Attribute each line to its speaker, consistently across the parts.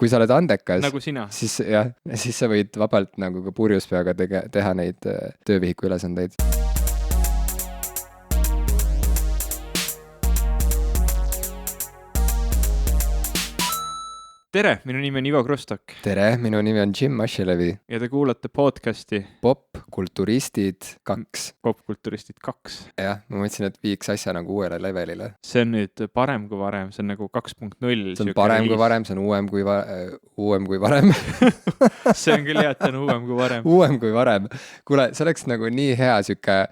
Speaker 1: kui sa oled andekas,
Speaker 2: nagu sina.
Speaker 1: siis jah, siis sa võid vabalt nagu ka purjus peaga teha neid töövihiku ülesandeid.
Speaker 2: Tere, minu nimi on Ivo Krustok.
Speaker 1: Tere, minu nimi on Jim Ashilevi.
Speaker 2: Ja te kuulate podcasti
Speaker 1: Popkulturistid 2.
Speaker 2: Popkulturistid 2.
Speaker 1: Jah, ma mõtlesin, et viiks asja nagu uuele levelile.
Speaker 2: See on nüüd parem kui varem, see on nagu 2.0.
Speaker 1: See on parem kui varem, see on uuem kui varem.
Speaker 2: See on küll hea, et on uuem kui varem.
Speaker 1: Uuem kui varem. Kuule, see oleks nagu nii hea süke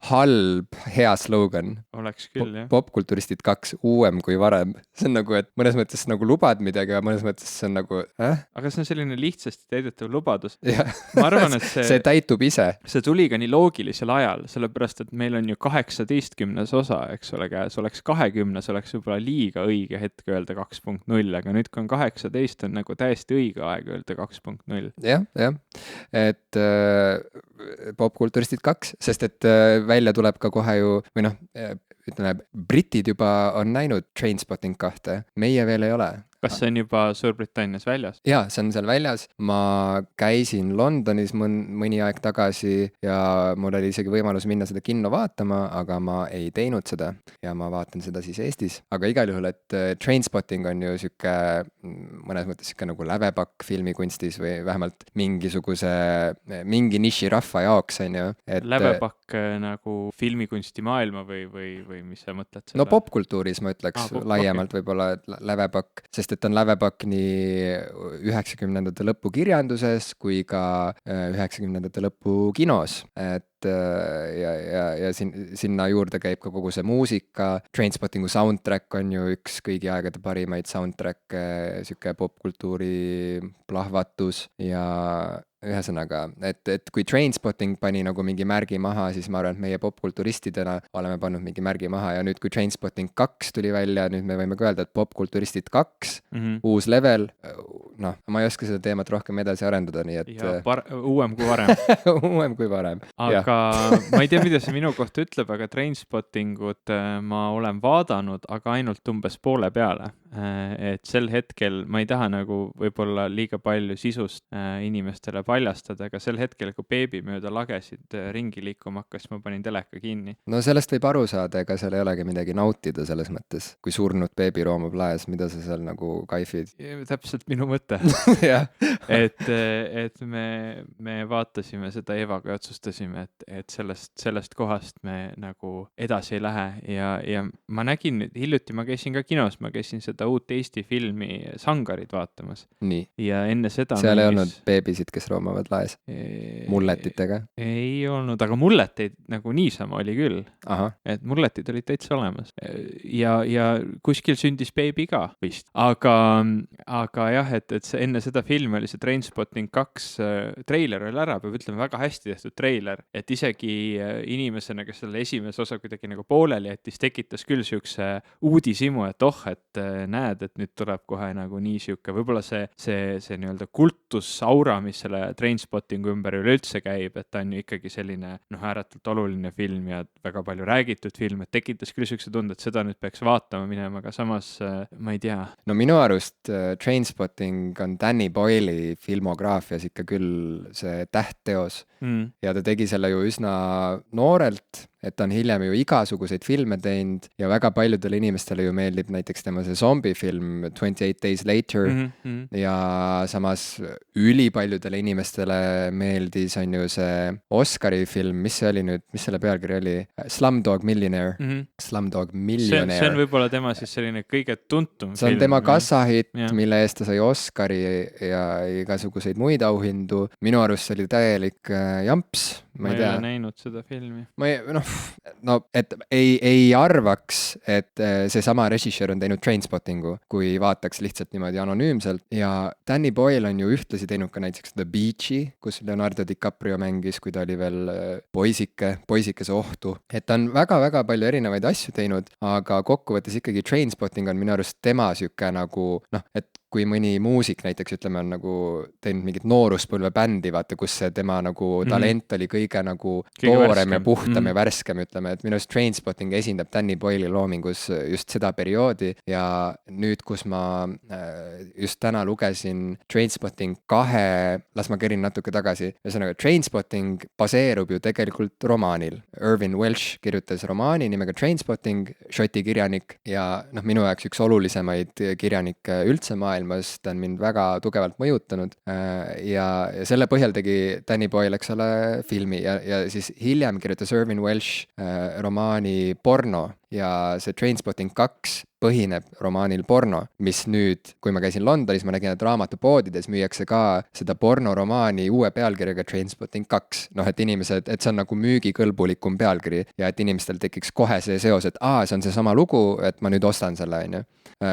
Speaker 1: halb, hea slogan.
Speaker 2: Oleks küll, jah.
Speaker 1: Popkulturistid 2, uuem kui varem. See on nagu, et mõnes mõttes nagu lubad midagi, aga mõnes mõttes see on nagu,
Speaker 2: Aga see on selline lihtsasti täidetav lubadus.
Speaker 1: Ja.
Speaker 2: Ma arvan, et
Speaker 1: see täitub ise.
Speaker 2: See tuli ka nii loogilisel ajal, sellepärast, et meil on ju 18 osa, eks ole käes. Oleks 20, oleks võib-olla liiga õige hetk öelda 2.0, aga nüüd kui on 18, on nagu täiesti õige aeg öelda 2.0.
Speaker 1: Jah. Et popkulturistid 2, sest et välja tuleb ka kohe ju, või noh, ütleme, britid juba on näinud Trainspotting 2, meie veel ei ole.
Speaker 2: Kas see on juba Suurbritannias väljas?
Speaker 1: Jaa, see on seal väljas. Ma käisin Londonis mõni aeg tagasi ja mul oli isegi võimalus minna seda kinno vaatama, aga ma ei teinud seda ja ma vaatan seda siis Eestis. Aga igal juhul, et Trainspotting on ju süke, mõnes mõttes süke nagu lävepakk filmikunstis või vähemalt mingi niši rahva jaoks on ju.
Speaker 2: Lävepakk nagu filmikunsti maailma või mis sa mõtled selle?
Speaker 1: No popkultuuris ma ütleks laiemalt võib-olla lävepakk, sest et on lävepakk nii 90ndate lõpu kirjanduses kui ka 90ndate lõpu kinos. Ja sinna juurde käib ka kogu see muusika. Trainspottingu soundtrack on ju üks kõigi aegade parimaid soundtrack, süke popkultuuri plahvatus ja ühesõnaga, et kui Trainspotting pani nagu mingi märgi maha, siis ma arvan, et meie popkulturistidena oleme pannud mingi märgi maha ja nüüd kui Trainspotting 2 tuli välja, nüüd me võime ka öelda, et popkulturistid 2, uus level, noh, ma ei oska seda teemat rohkem edasi arendada, nii et
Speaker 2: uuem kui varem.
Speaker 1: Uuem kui varem.
Speaker 2: Aga ma ei tea, mida see minu kohta ütleb, aga Trainspottingut ma olen vaadanud, aga ainult umbes poole peale. Et sel hetkel ma ei taha nagu võib-olla liiga palju sisust inimestele paljastada, aga sel hetkel, kui beebi mööda lagesid ringi liikuma hakkas, ma panin teleka kinni.
Speaker 1: No sellest võib aru saada, ega seal ei olegi midagi nautida selles mõttes. Kui surnud beebi roomab laes, mida sa seal nagu kaifid?
Speaker 2: Täpselt minu mõte. et me vaatasime seda Evaga ja otsustasime, et sellest kohast me nagu edasi ei lähe ja ma nägin, hiljuti ma käisin ka kinos, ma käisin seda uut Eesti filmi Sangarid vaatamas.
Speaker 1: Nii.
Speaker 2: Ja enne seda
Speaker 1: seal ei olnud beebisid, kes roomavad laes mulletitega?
Speaker 2: Ei olnud, aga mulleteid nagu niisama oli küll.
Speaker 1: Aha.
Speaker 2: Et mulletid olid täitsa olemas. Ja kuskil sündis beebi ka vist. Aga jah, et enne seda filmi oli see Trainspotting 2 treiler oli ära, peab ütlema väga hästi tehtud treiler, et isegi inimesena, kes selle esimese osa kuidagi nagu pooleli jättis, tekitas küll siukse uudisimu, et et näed, et nüüd tuleb kohe nagu nii siuke, võib-olla see nii-öelda kultusaura, mis selle Trainspottingu ümber üleüldse käib, et ta on ju ikkagi selline ääretult oluline film ja väga palju räägitud film, et tekitas küll siukse tunde, et seda nüüd peaks vaatama minema, aga samas ma ei tea.
Speaker 1: No minu arust Trainspotting on Danny Boyle'i filmograafias ikka küll see tähtteos ja ta tegi selle ju üsna noorelt, et ta on hiljem ju igasuguseid filme teinud ja väga paljudele inimestele ju meeldib näiteks tema see zombifilm 28 Days Later ja samas ülipaljudele inimestele meeldis on ju see Oscari film, mis see oli nüüd, mis selle pealkiri oli? Slumdog Millionaire. Slumdog Millionaire.
Speaker 2: See on võib-olla tema siis selline kõige tuntum film.
Speaker 1: See on tema kassahitt, mille eest ta sai Oscari ja igasuguseid muid auhindu. Minu arust see oli täielik jamps. Ma ei ole
Speaker 2: näinud seda filmi.
Speaker 1: Et ei arvaks, et seesama režissöör on teinud Trainspottingu, kui vaataks lihtsalt niimoodi anonüümselt. Ja Danny Boyle on ju ühtlasi teinud ka näiteks The Beachy, kus Leonardo DiCaprio mängis, kui ta oli veel poisikese ohtu. Et ta on väga-väga palju erinevaid asju teinud, aga kokkuvõttes ikkagi Trainspotting on minu arust tema süke nagu, et kui mõni muusik näiteks ütleme on nagu teinud mingit nooruspõlve bändi, vaata, kus see tema nagu talent oli kõige nagu toorem ja puhtam ja värskem, ütleme, et minu arust Trainspotting esindab Danny Boyle'i loomingus just seda perioodi ja nüüd, kus ma just täna lugesin Trainspotting 2, las ma kerin natuke tagasi, ühesõnaga Trainspotting baseerub ju tegelikult romaanil. Irvin Welsh kirjutas romaani nimega Trainspotting, šoti kirjanik ja noh, minu jaoks üks olulisemaid kirjanikke üldse maailmas, ta on mind väga tugevalt mõjutanud ja selle põhjal tegi Danny Boyle, eks ole, filmi ja siis hiljem kirjutas Irvin Welsh romaani Porno ja see Trainspotting 2 põhineb romaanil Porno, mis nüüd, kui ma käisin Londonis, ma nägin, et raamatupoodides müüakse ka seda pornoromaani uue pealkirjaga Trainspotting 2. Noh, et inimesed, et see on nagu müügikõlbulikum pealkiri ja et inimestel tekiks kohe see seos, et see on see sama lugu, et ma nüüd ostan selle, on ju.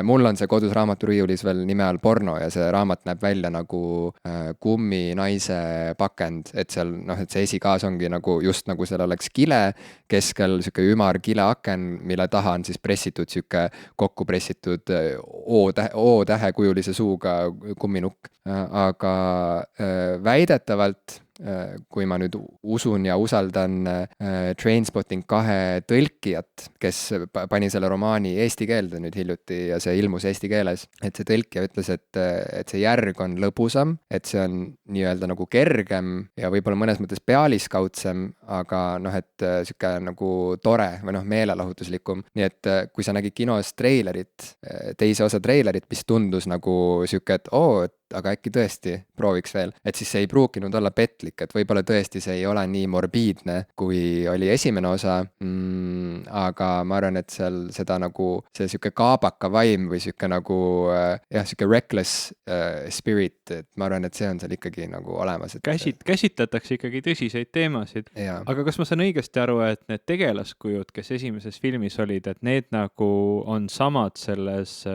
Speaker 1: Mul on see kodus raamaturiiulis veel nime all Porno ja see raamat näeb välja nagu kumminaise pakend, et seal noh, et see esikaas ongi nagu just nagu seal oleks kile, keskel sihuke ümar kileaken, mille taha on siis pressitud sihuke kokku pressitud O-tähe kujulise suuga kumminukk. Aga väidetavalt, kui ma nüüd usun ja usaldan Trainspotting 2 tõlkijat, kes pani selle romaani eesti keelde nüüd hiljuti ja see ilmus eesti keeles, et see tõlkija ütles, et see järg on lõbusam, et see on nii-öelda nagu kergem ja võib-olla mõnes mõttes pealiskaudsem, aga noh, et sihuke nagu tore või noh, meelelahutuslikum. Nii et kui sa nägid kinos treilerit, teise osa treilerit, mis tundus nagu sihuke, et aga äkki tõesti prooviks veel, et siis see ei pruukinud olla petlik, et võib-olla tõesti see ei ole nii morbiidne, kui oli esimene osa, aga ma arvan, et seal seda nagu see sihuke kaabaka vaim või sihuke nagu sihuke reckless spirit, et ma arvan, et see on seal ikkagi nagu olemas.
Speaker 2: Käsitletakse ikkagi tõsiseid teemasid, aga kas ma saan õigesti aru, et need tegelaskujud, kes esimeses filmis olid, et need nagu on samad selles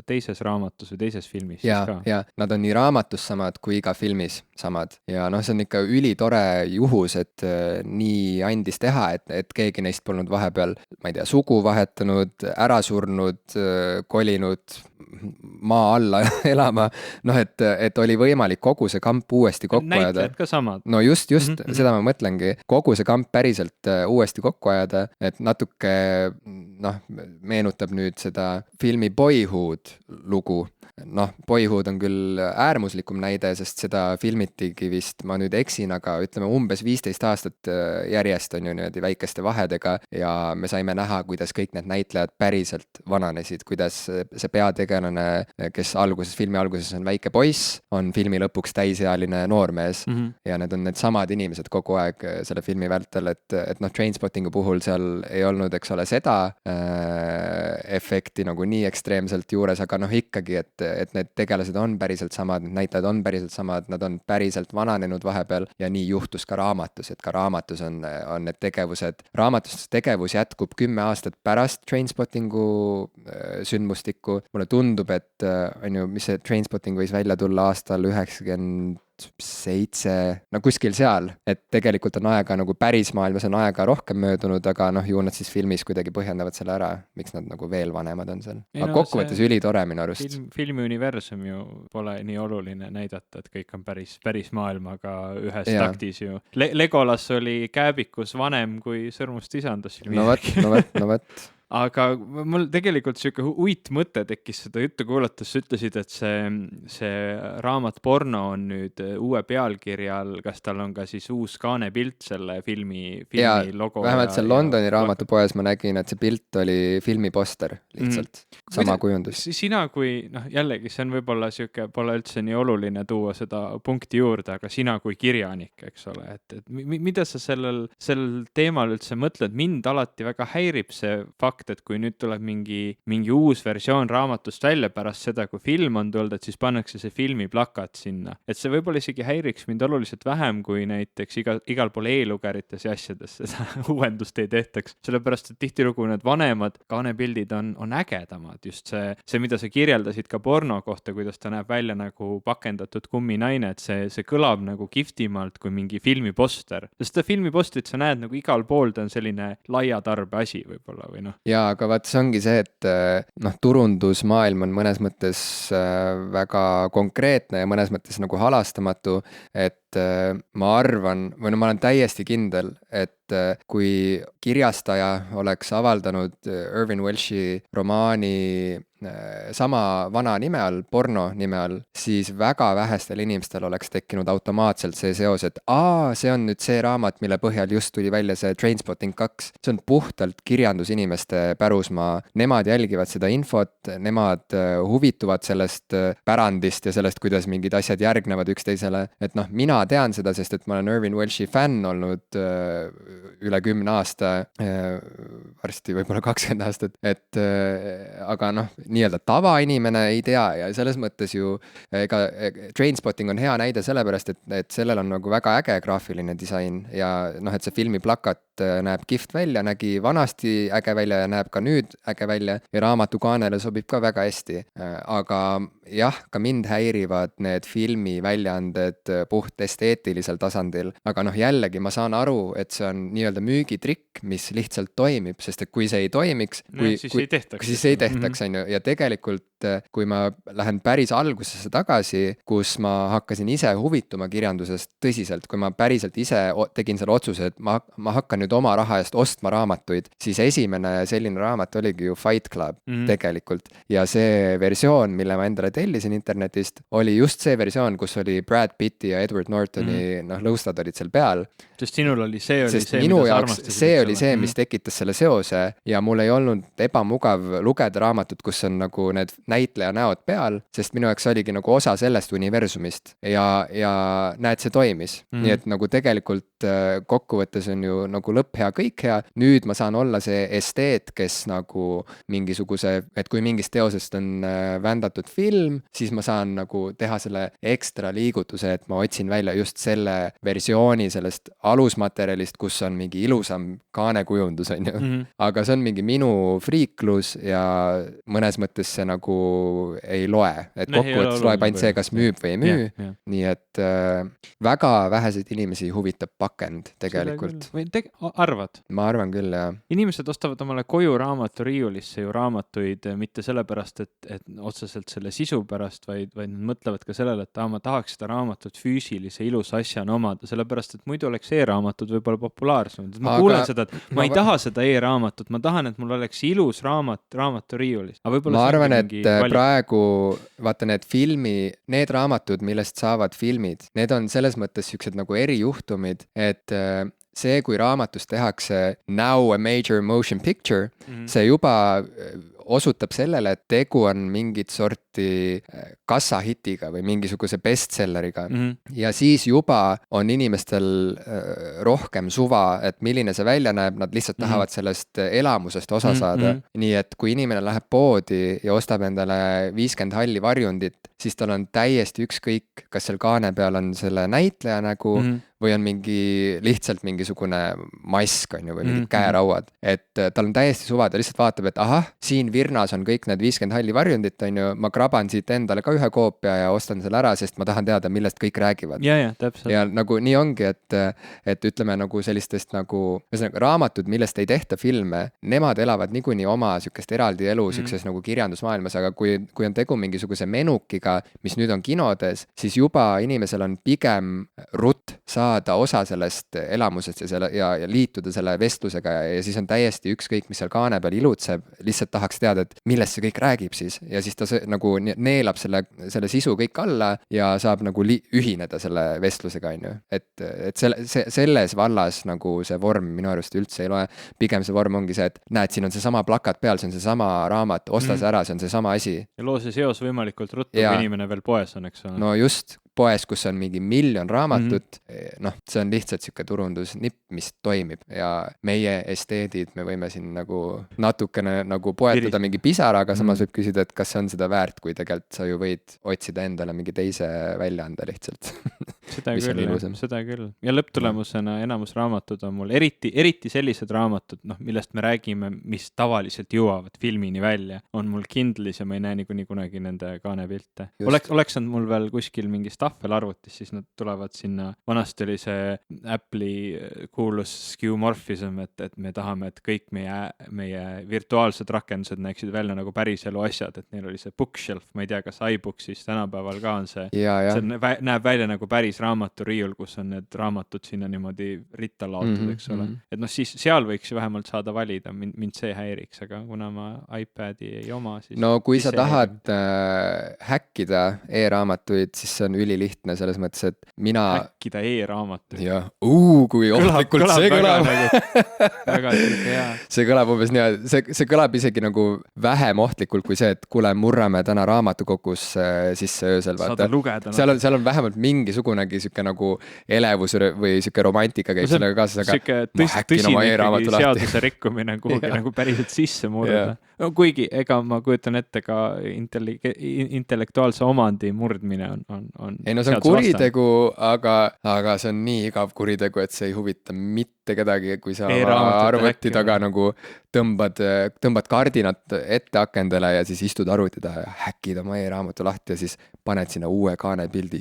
Speaker 2: teises raamatus või teises filmis?
Speaker 1: Ja nad on nii raamatus samad kui iga filmis samad ja noh, see on ikka ülitore juhus, et nii andis teha, et keegi neist polnud vahepeal, ma ei tea, sugu vahetanud, ära surnud, kolinud maa alla elama, noh, et oli võimalik kogu see kamp uuesti kokku ajada.
Speaker 2: Näitlejad ka samad.
Speaker 1: No just, seda ma mõtlengi, kogu see kamp päriselt uuesti kokku ajada, et natuke noh, meenutab nüüd seda filmi Boyhood lugu. Noh, Boyhood on küll äärmuslikum näide, sest seda filmitigi vist, ma nüüd eksin, aga ütleme umbes 15 aastat järjest on ju niimoodi väikeste vahedega ja me saime näha, kuidas kõik need näitlejad päriselt vananesid, kuidas see peategelane, kes filmi alguses on väike poiss, on filmi lõpuks täisealine noormees ja need on need samad inimesed kogu aeg selle filmi vältel, et noh, Trainspottingu puhul seal ei olnud, eks ole, seda efekti nagu nii ekstreemselt juures, aga noh, ikkagi, et need tegelased on päriselt samad, need näitlejad on päriselt samad, nad on päriselt vananenud vahepeal ja nii juhtus ka raamatus, et ka raamatus on need tegevused. Raamatus tegevus jätkub 10 aastat pärast Trainspottingu sündmustikku. Mulle tundub, et on ju, mis see Trainspotting võis välja tulla aastal 97, no kuskil seal, et tegelikult on aega nagu päris maailmas on aega rohkem möödunud, aga noh, ju nad siis filmis kuidagi põhjendavad selle ära, miks nad nagu veel vanemad on seal. Aga kokkuvõttes ülitore minu arust.
Speaker 2: Filmi universum ju pole nii oluline näidata, et kõik on päris maailmaga ühes taktis ju. Legolas oli kääbikus vanem kui Sõrmust isandas.
Speaker 1: No võt.
Speaker 2: Aga mul tegelikult siuke mõte tekkis seda juttu kuulates, sa ütlesid, et see raamat Porno on nüüd uue pealkirjal, kas tal on ka siis uus kaanepilt selle filmi logo?
Speaker 1: Vähemalt seal Londoni raamatupoes ma nägin, et see pilt oli filmiposter lihtsalt, sama kujundus.
Speaker 2: Sina kui, noh jällegi, see on võib-olla siuke, pole üldse nii oluline tuua seda punkti juurde, aga sina kui kirjanik, eks ole, et mida sa sellel teemal üldse mõtled? Mind alati väga häirib see fakt, et kui nüüd tuleb mingi uus versioon raamatust välja pärast seda, kui film on tulnud, et siis pannakse see filmi plakat sinna. Et see võib-olla isegi häiriks mind oluliselt vähem, kui näiteks igal pool e-lugerites ja asjades seda uuendust ei tehtaks. Sellepärast, et tihtilugu need vanemad kaanepildid on ägedamad. Just see, mida sa kirjeldasid ka Porno kohta, kuidas ta näeb välja nagu pakendatud kumminaine, et see kõlab nagu kihvtimalt kui mingi filmiposter. Sest seda filmipostrit sa näed nagu igal pool, ta on selline laia tarbe asi võib-olla või noh.
Speaker 1: jaa, aga vaat see ongi see, et noh, turundusmaailm on mõnes mõttes väga konkreetne ja mõnes mõttes nagu halastamatu, et ma arvan, või no ma olen täiesti kindel, et kui kirjastaja oleks avaldanud Irvin Welshi romaani sama vana nime all, porno nime all, siis väga vähestel inimestel oleks tekkinud automaatselt see seos, et see on nüüd see raamat, mille põhjal just tuli välja see Trainspotting 2. See on puhtalt kirjandusinimeste pärusmaa. Nemad jälgivad seda infot, nemad huvituvad sellest pärandist ja sellest, kuidas mingid asjad järgnevad üksteisele. Et noh, mina tean seda, sest et ma olen Irvin Welshi fänn olnud üle 10 aasta, varsti võib-olla 20 aastat, et aga noh, nii-öelda tavainimene ei tea ja selles mõttes ju ega Trainspotting on hea näide sellepärast, et sellel on nagu väga äge graafiline disain ja noh, et see filmi plakat näeb kihvt välja, nägi vanasti äge välja ja näeb ka nüüd äge välja ja raamatu kaanele sobib ka väga hästi. Aga jah, ka mind häirivad need filmi väljaanded puht esteetilisel tasandil, aga noh, jällegi ma saan aru, et see on nii-öelda müügitrikk, mis lihtsalt toimib, sest et kui see ei toimiks, siis ei tehtaks, on ju, ja tegelikult kui ma lähen päris algusesse tagasi, kus ma hakkasin ise huvituma kirjandusest tõsiselt, kui ma päriselt ise tegin selle otsuse, et ma hakkan nüüd oma raha eest ostma raamatuid, siis esimene selline raamat oligi ju Fight Club tegelikult. Ja see versioon, mille ma endale tellisin internetist, oli just see versioon, kus oli Brad Pitti ja Edward Nortoni lõustad olid seal peal.
Speaker 2: Sest sinul oli see,
Speaker 1: minu jaoks see oli see, mis tekitas selle seose ja mul ei olnud ebamugav lugeda raamatut, kus on nagu need näitleja näod peal, sest minu jaoks oligi nagu osa sellest universumist ja näed, see toimis. Nii et nagu tegelikult kokkuvõttes on ju nagu lõpp hea, kõik hea. Nüüd ma saan olla see esteet, kes nagu mingisuguse, et kui mingist teosest on vändatud film, siis ma saan nagu teha selle ekstra liigutuse, et ma otsin välja just selle versiooni sellest alusmaterjalist, kus on mingi ilusam kaanekujundus, on ju. Aga see on mingi minu friiklus ja mõnes mõttes see nagu ei loe, et kokkuvõttes loeb ainult see, kas müüb või ei müü. Nii et väga väheseid inimesi huvitab pakend tegelikult.
Speaker 2: Arvad?
Speaker 1: Ma arvan küll, jah.
Speaker 2: Inimesed ostavad omale koju raamaturiiulisse ju raamatuid mitte sellepärast, et otseselt selle sisu pärast, vaid nad mõtlevad ka sellele, et ma tahaks seda raamatut füüsilise ilusa asjana omada, sellepärast, et muidu oleks e-raamatud võib-olla populaarsemad. Ma kuulen seda, et ma ei taha seda e-raamatut, ma tahan, et mul oleks ilus raamaturiiulis.
Speaker 1: Ma arvan, et praegu, vaata need raamatud, millest saavad filmid, need on selles mõttes siuksed nagu erijuhtumid, et see, kui raamatus tehakse now a major motion picture, see juba osutab sellele, et tegu on mingit sorti kassahitiga või mingisuguse bestselleriga. Ja siis juba on inimestel rohkem suva, et milline see välja näeb, nad lihtsalt tahavad sellest elamusest osa saada. Nii et kui inimene läheb poodi ja ostab endale 50 halli varjundit, siis tal on täiesti ükskõik, kas seal kaane peal on selle näitleja nägu või on lihtsalt mingisugune mask, on ju, või mingid käerauad. Et tal on täiesti suva, ta lihtsalt vaatab, et siin Virnas on kõik need 50 halli varjundit, on ju, ma kraban siit endale ka ühe koopia ja ostan selle ära, sest ma tahan teada, millest kõik räägivad.
Speaker 2: Ja, täpselt.
Speaker 1: Ja nagu nii ongi, et ütleme nagu sellistest nagu raamatud, millest ei tehta filme, nemad elavad niikuinii oma sükest eraldi elu sükses nagu kirjandusmaailmas, aga kui on tegu mingisuguse menukiga, mis nüüd on kinodes, siis juba inimesel on pigem rutt saada osa sellest elamusest ja liituda selle vestlusega ja siis on täiesti ükskõik, mis seal kaane peal ilutseb, lihtsalt tahaks teada, et millest see kõik räägib siis ja siis ta nagu neelab selle sisu kõik alla ja saab nagu ühineda selle vestlusega, on ju. Et selles vallas nagu see vorm minu arust üldse ei loe, pigem see vorm ongi see, et näed, siin on see sama plakat peal, see on see sama raamat, osta see ära, see on see sama asi.
Speaker 2: Ja loo see seos võimalikult ruttu, kui inimene veel poes on, eks ole.
Speaker 1: No just, poes, kus on mingi 1 miljon raamatut, noh, see on lihtsalt siuke turundusnipp, mis toimib ja meie esteedid, me võime siin nagu natukene nagu poetada mingi pisara, aga samas võib küsida, et kas see on seda väärt, kui tegelikult sa ju võid otsida endale mingi teise väljaande lihtsalt. mis on ilusam.
Speaker 2: Seda küll. Ja lõpptulemusena enamus raamatud on mul, eriti sellised raamatud, noh, millest me räägime, mis tavaliselt jõuavad filmini välja, on mul Kindlis ja ma ei näe niikuinii kunagi nende kaanepilte. Oleks nad mul veel kuskil mingis tahvelarvutis, siis nad tulevad sinna. Vanasti oli see Apple'i kuulus skeuomorphism, et me tahame, et kõik meie virtuaalsed rakendused näeksid välja nagu päriselu asjad, et neil oli see bookshelf, ma ei tea, kas iBooksis tänapäeval ka on see, see näeb välja nagu päris raamaturiiul, kus on need raamatud sinna niimoodi ritta laotud, eks ole. Et noh, siis seal võiks ju vähemalt saada valida, mind see häiriks, aga kuna ma iPadi ei oma, siis...
Speaker 1: No kui sa tahad häkkida e-raamatuid, siis see on ülilihtne selles mõttes, et mina...
Speaker 2: Häkkida e-raamatuid?
Speaker 1: Jah, kui ohtlikult see kõlab.
Speaker 2: Väga hea.
Speaker 1: See kõlab umbes nii, see kõlab isegi nagu vähem ohtlikult kui see, et kuule, murrame täna raamatukogus sisse öösel.
Speaker 2: Saada lugeda.
Speaker 1: Seal on vähemalt mingisugunegi siuke nagu elevus või siuke romantika käib sellega kaasas, aga
Speaker 2: ma häkkin oma e-raamatu lahti. Seaduse rikkumine kuhugi nagu päriselt sisse murda. No, kuigi, ega ma kujutan ette ka intellektuaalse omandi murdmine on
Speaker 1: ei no see on kuritegu, aga see on nii igav kuritegu, et see ei huvita mitte kedagi, kui sa arvuti taga nagu tõmbad kardinat ette akendele ja siis istud arvuti taha ja häkid oma e-raamatu lahti ja siis paned sinna uue kaanepildi.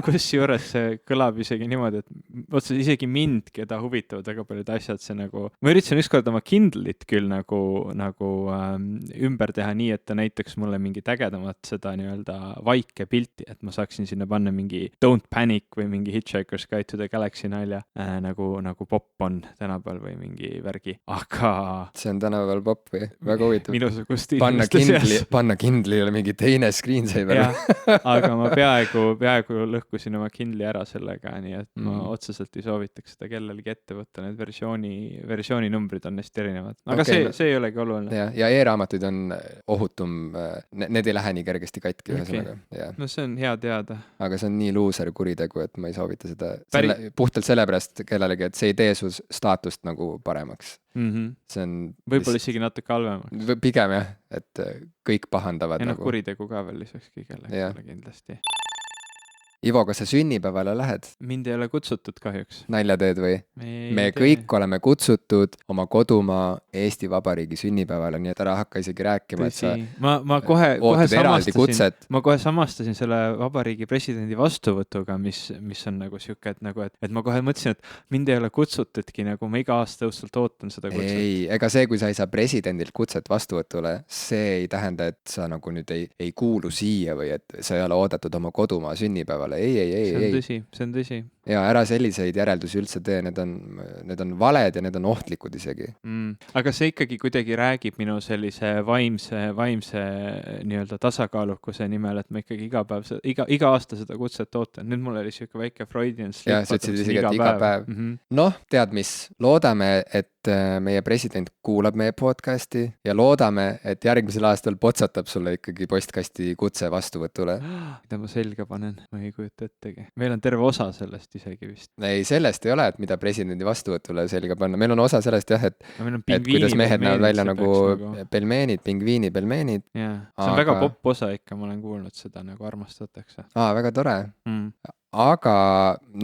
Speaker 2: Kusjuures see kõlab isegi niimoodi, et otse isegi mind, keda huvitavad väga paljud asjad, see nagu, ma üritasin ükskord oma Kindlit küll nagu ümber teha nii, et ta näiteks mulle mingi ägedamat seda nii-öelda vaike pilti, et ma saaksin sinna panna mingi Don't Panic või mingi Hitchhiker's Guide to the Galaxy nalja, nagu pop on tänapäeval või mingi värgi, aga... See
Speaker 1: on tänapäeval pop või? Väga huvitav.
Speaker 2: Minusugust
Speaker 1: Panna Kindlile mingi teine screensaver.
Speaker 2: Aga ma peaaegu lõhkusin oma Kindli ära sellega, nii et ma otseselt ei soovitaks seda kellelegi ette võtta, need versiooni numbrid on neist erinevad. Aga see ei olegi oluline.
Speaker 1: Ja e-raamatuid on ohutum, need ei lähe nii kergesti katki ühesõnaga.
Speaker 2: No see on hea teada.
Speaker 1: Aga see on nii luuser kuritegu, et ma ei soovita seda puhtalt sellepärast kellelegi, et see ei tee su staatust nagu paremaks. See on...
Speaker 2: Võib-olla isegi natuke halvemaks.
Speaker 1: Pigem jah, et kõik pahandavad.
Speaker 2: Ja nagu... kuritegu ka veel lisaks kõigele kindlasti.
Speaker 1: Ivo, kas sa sünnipäevale lähed?
Speaker 2: Mind ei ole kutsutud kahjuks.
Speaker 1: Nalja teed või? Me kõik oleme kutsutud oma kodumaa Eesti Vabariigi sünnipäevale, nii et ära hakka isegi rääkima, et sa
Speaker 2: ma kohe samastasin selle vabariigi presidendi vastuvõtuga, mis on nagu siuke, et ma kohe mõtlesin, et mind ei ole kutsutudki, nagu ma iga aasta õustult ootan seda kutset.
Speaker 1: Ei, ega see, kui sa ei saa presidendilt kutset vastuvõtule, see ei tähenda, et sa nagu nüüd ei kuulu siia või et sa ei ole oodatud oma kodumaa sünnipäevale. Ei.
Speaker 2: See on tõsi.
Speaker 1: Ja ära selliseid järeldusi üldse tee, need on valed ja need on ohtlikud isegi.
Speaker 2: Aga see ikkagi kuidagi räägib minu sellise vaimse nii-öelda tasakaalukuse nimel, et ma ikkagi iga aasta seda kutset ootan. Nüüd mul oli siuke väike Freudian slip.
Speaker 1: Ja, sa ütlesid isegi, et iga päev. Noh, tead mis, loodame, et meie president kuulab meie podcasti ja loodame, et järgmisel aastal potsatab sulle ikkagi postkasti kutse vastuvõtule.
Speaker 2: Mida ma selga panen, ma ei kujuta ettegi. Meil on terve osa sellest isegi vist.
Speaker 1: Ei, sellest ei ole, et mida presidendi vastuvõtule selga panna. Meil on osa sellest jah, et kuidas mehed näevad välja nagu pelmeenid, pingviini pelmeenid.
Speaker 2: See on väga popp osa ikka, ma olen kuulnud seda, nagu armastatakse.
Speaker 1: Väga tore. Aga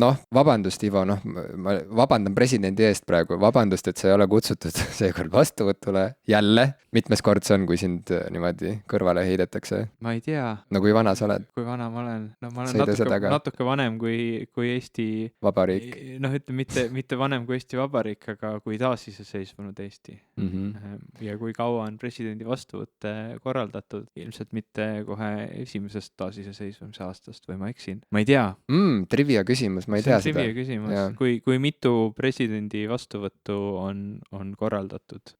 Speaker 1: noh, vabandust, Ivo, ma vabandan presidendi eest praegu, vabandust, et sa ei ole kutsutud seekord vastuvõtule jälle. Mitmes kord see on, kui sind niimoodi kõrvale heidetakse?
Speaker 2: Ma ei tea.
Speaker 1: No kui vana sa oled?
Speaker 2: Kui vana ma olen? No ma olen natuke vanem kui Eesti
Speaker 1: Vabariik.
Speaker 2: Noh, ütle mitte vanem kui Eesti Vabariik, aga kui taasiseseisvunud Eesti. Ja kui kaua on presidendi vastuvõtte korraldatud, ilmselt mitte kohe esimesest taasiseseisvumise aastast või ma eksin. Ma ei tea.
Speaker 1: Trivia küsimus, ma ei tea seda.
Speaker 2: Trivia küsimus. Kui mitu presidendi vastuvõttu on korraldatud